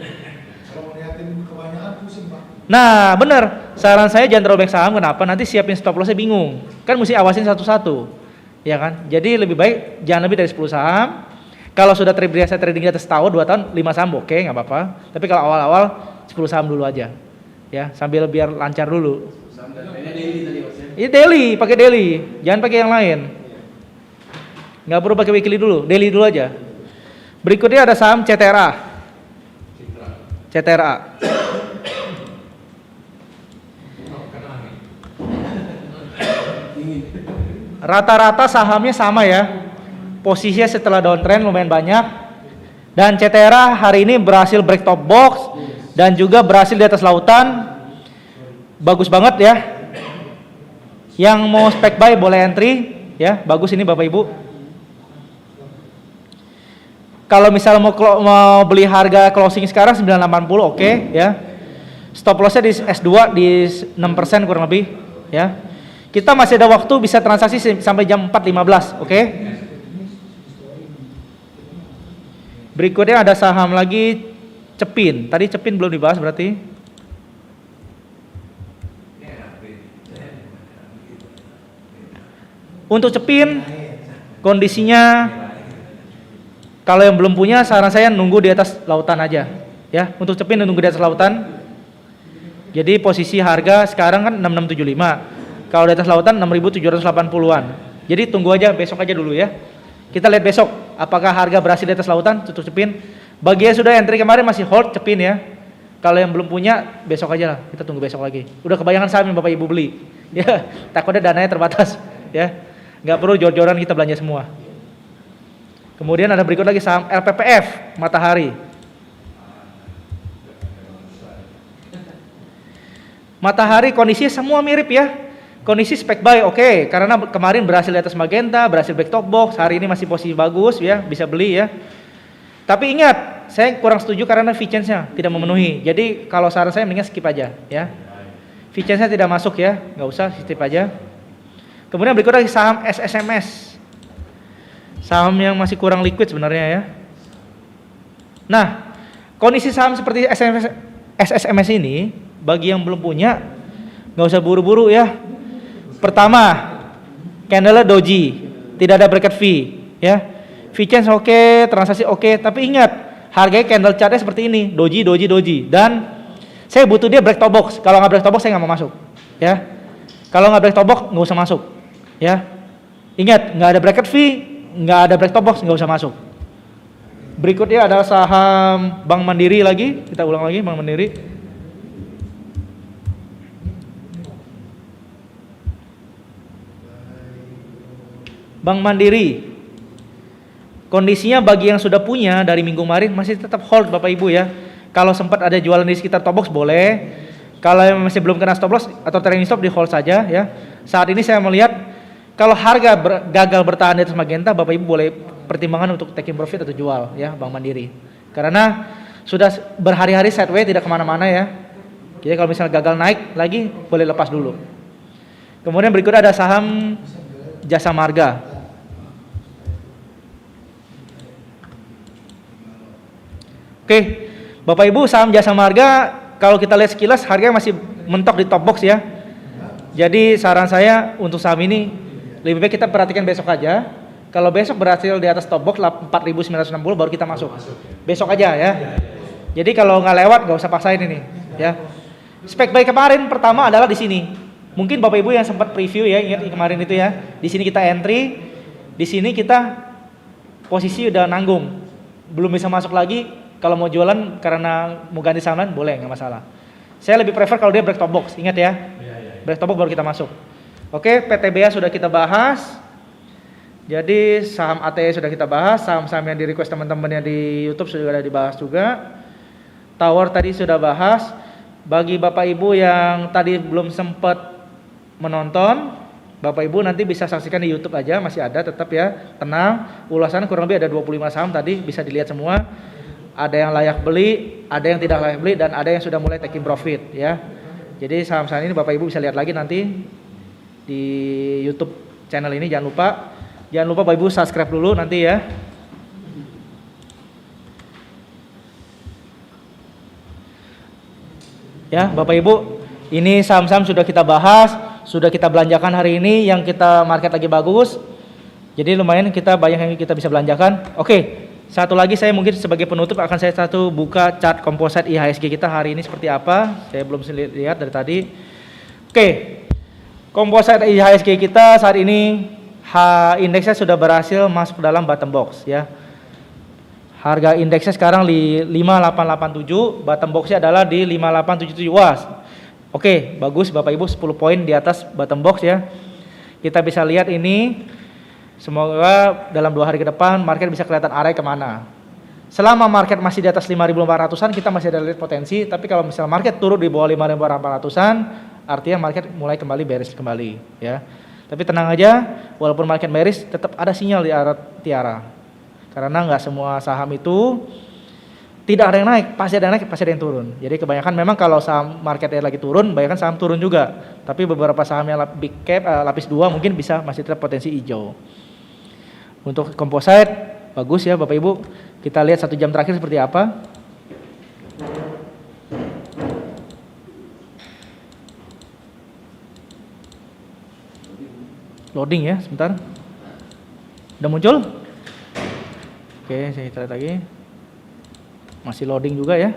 Kalau ngeliatin kebanyakan pusing Pak. Nah benar, saran saya jangan terlalu banyak saham. Kenapa? Nanti siapin stop lossnya bingung. Kan mesti awasin satu-satu, ya kan? Jadi lebih baik jangan lebih dari 10 saham. Kalau sudah terbiasa trading di atas tahun, 2 tahun, 5 saham oke, nggak apa-apa. Tapi kalau awal-awal 10 saham dulu aja, ya sambil biar lancar dulu. Ini daily, pakai daily, jangan pakai yang lain. Nggak perlu pakai weekly dulu, daily dulu aja. Berikutnya ada saham CTRA. CTRA. Rata-rata sahamnya sama ya. Posisinya setelah downtrend lumayan banyak. Dan CTRA hari ini berhasil break top box dan juga berhasil di atas lautan. Bagus banget ya. Yang mau spek buy boleh entry ya. Bagus ini Bapak Ibu. Kalau misalnya mau beli harga closing sekarang 980 oke ya. Stop lossnya di S2 di 6% kurang lebih ya. Kita masih ada waktu bisa transaksi sampai jam 4.15 oke. Berikutnya ada saham lagi Cepin. Tadi Cepin belum dibahas berarti. Untuk Cepin kondisinya kalau yang belum punya saran saya nunggu di atas lautan aja ya. Untuk Cepin nunggu di atas lautan. Jadi posisi harga sekarang kan 6675. Kalau di atas lautan 6780-an. Jadi tunggu aja besok aja dulu ya. Kita lihat besok apakah harga berhasil di atas lautan untuk Cepin. Bagi yang sudah entry kemarin masih hold Cepin ya. Kalau yang belum punya besok aja lah. Kita tunggu besok lagi. Udah kebayangan saham yang Bapak Ibu beli. Ya, takutnya dananya terbatas ya. Nggak perlu jor-joran kita belanja semua. Kemudian ada berikut lagi saham LPPF Matahari. Matahari kondisinya semua mirip ya. Kondisi spek buy oke, karena kemarin berhasil di atas magenta, berhasil back top box, hari ini masih posisi bagus ya, bisa beli ya. Tapi ingat, saya kurang setuju karena fee change-nya tidak memenuhi. Jadi kalau saran saya mendingan skip aja ya. Fee change-nya tidak masuk ya, nggak usah, skip aja. Kemudian berikut lagi saham SSMS. Saham yang masih kurang liquid sebenarnya ya. Nah, kondisi saham seperti SSMS ini bagi yang belum punya nggak usah buru-buru ya. Pertama, candle doji, tidak ada bracket fee, ya. Fee change oke, transaksi oke, tapi ingat harganya candle chartnya seperti ini, doji, doji, doji. Dan saya butuh dia break top box. Kalau nggak break top box saya nggak mau masuk, ya. Kalau nggak break top box nggak usah masuk, ya. Ingat, nggak ada bracket fee, nggak ada break top box, nggak usah masuk. Berikutnya adalah saham Bank Mandiri lagi, kita ulang lagi Bank Mandiri. Bank Mandiri, kondisinya bagi yang sudah punya dari minggu kemarin masih tetap hold Bapak Ibu ya. Kalau sempat ada jualan di sekitar top box boleh. Kalau yang masih belum kena stop loss atau trailing stop di hold saja ya. Saat ini saya melihat kalau harga gagal bertahan di atas Magenta, Bapak Ibu boleh pertimbangan untuk taking profit atau jual ya Bank Mandiri. Karena sudah berhari-hari sideways tidak kemana-mana ya. Jadi kalau misalnya gagal naik lagi boleh lepas dulu. Kemudian berikutnya ada saham Jasa Marga. Oke, Bapak Ibu, saham Jasa Marga kalau kita lihat sekilas harganya masih mentok di top box ya. Jadi saran saya untuk saham ini lebih baik kita perhatikan besok aja. Kalau besok berhasil di atas top box 4.960 baru kita masuk. Besok aja ya. Jadi kalau nggak lewat nggak usah paksain ini ya. Spek buy kemarin pertama adalah di sini. Mungkin Bapak Ibu yang sempat preview ya, ingat kemarin itu ya. Di sini kita entry, di sini kita posisi udah nanggung. Belum bisa masuk lagi. Kalau mau jualan karena mau ganti saham lain boleh, nggak masalah. Saya lebih prefer kalau dia break top box, ingat ya. Break top box baru kita masuk. Oke, PTBA sudah kita bahas. Jadi saham ATE sudah kita bahas, saham-saham yang di request teman-teman yang di YouTube sudah ada dibahas juga. Tower tadi sudah bahas. Bagi Bapak Ibu yang tadi belum sempat menonton, Bapak Ibu nanti bisa saksikan di YouTube aja, masih ada tetap ya. Tenang, ulasan kurang lebih ada 25 saham tadi bisa dilihat semua. Ada yang layak beli, ada yang tidak layak beli, dan ada yang sudah mulai taking profit ya. Jadi saham-saham ini Bapak Ibu bisa lihat lagi nanti di YouTube channel ini. Jangan lupa Bapak Ibu subscribe dulu nanti ya. Ya Bapak Ibu, ini saham-saham sudah kita bahas, sudah kita belanjakan hari ini, yang kita market lagi bagus. Jadi lumayan kita banyak yang kita bisa belanjakan. Oke. Satu lagi saya mungkin sebagai penutup akan saya buka chart composite IHSG kita hari ini seperti apa. Saya belum lihat dari tadi. Oke. Composite IHSG kita saat ini indeksnya sudah berhasil masuk dalam bottom box ya. Harga indeksnya sekarang di 5887, bottom boxnya adalah di 5877. Wah. Oke, bagus Bapak Ibu, 10 poin di atas bottom box ya. Kita bisa lihat ini. Semoga dalam 2 hari ke depan market bisa kelihatan arah kemana. Selama market masih di atas 5.400-an kita masih ada lihat potensi. Tapi kalau misalnya market turun di bawah 5.400-an, artinya market mulai kembali bearish kembali ya. Tapi tenang aja, walaupun market bearish tetap ada sinyal di arah tiara. Karena nggak semua saham itu tidak ada yang naik, pasti ada yang naik, pasti ada yang turun. Jadi kebanyakan memang kalau saham marketnya lagi turun, kebanyakan saham turun juga. Tapi beberapa saham yang big cap, lapis 2 mungkin bisa masih tetap potensi hijau. Untuk composite bagus ya Bapak Ibu. Kita lihat 1 jam terakhir seperti apa. Loading ya, sebentar. Udah muncul? Oke, saya lihat lagi. Masih loading juga ya.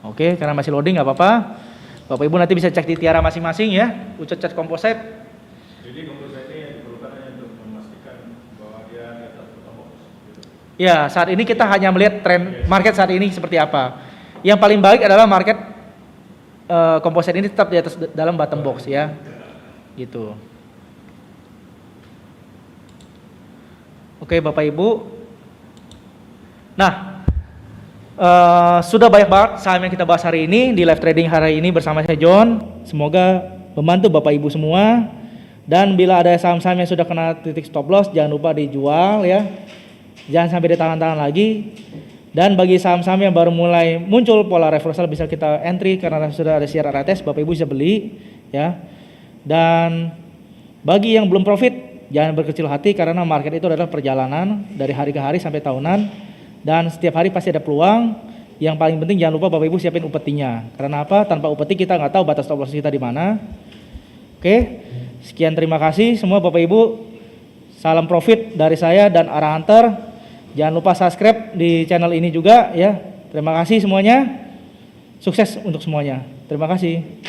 Oke, karena masih loading nggak apa-apa. Bapak Ibu nanti bisa cek di tiara masing-masing ya. Ucut cat composite. Jadi composite ini diperlukan hanya untuk memastikan bahwa dia di atas bottom box. Ya, saat ini kita hanya melihat tren market saat ini seperti apa. Yang paling baik adalah market composite ini tetap di atas dalam bottom box ya. Gitu. Oke Bapak Ibu. Nah, sudah banyak banget saham yang kita bahas hari ini di live trading hari ini bersama saya John. Semoga membantu Bapak Ibu semua. Dan bila ada saham-saham yang sudah kena titik stop loss, jangan lupa dijual ya. Jangan sampai ditahan-tahan lagi. Dan bagi saham-saham yang baru mulai muncul pola reversal bisa kita entry karena sudah ada siar retest, Bapak Ibu bisa beli ya. Dan bagi yang belum profit, jangan berkecil hati karena market itu adalah perjalanan dari hari ke hari sampai tahunan. Dan setiap hari pasti ada peluang. Yang paling penting jangan lupa Bapak Ibu siapin upetinya. Karena apa? Tanpa upeti kita nggak tahu batas stop loss kita di mana. Oke, sekian terima kasih semua Bapak Ibu. Salam profit dari saya dan Ara Hunter. Jangan lupa subscribe di channel ini juga ya. Terima kasih semuanya. Sukses untuk semuanya. Terima kasih.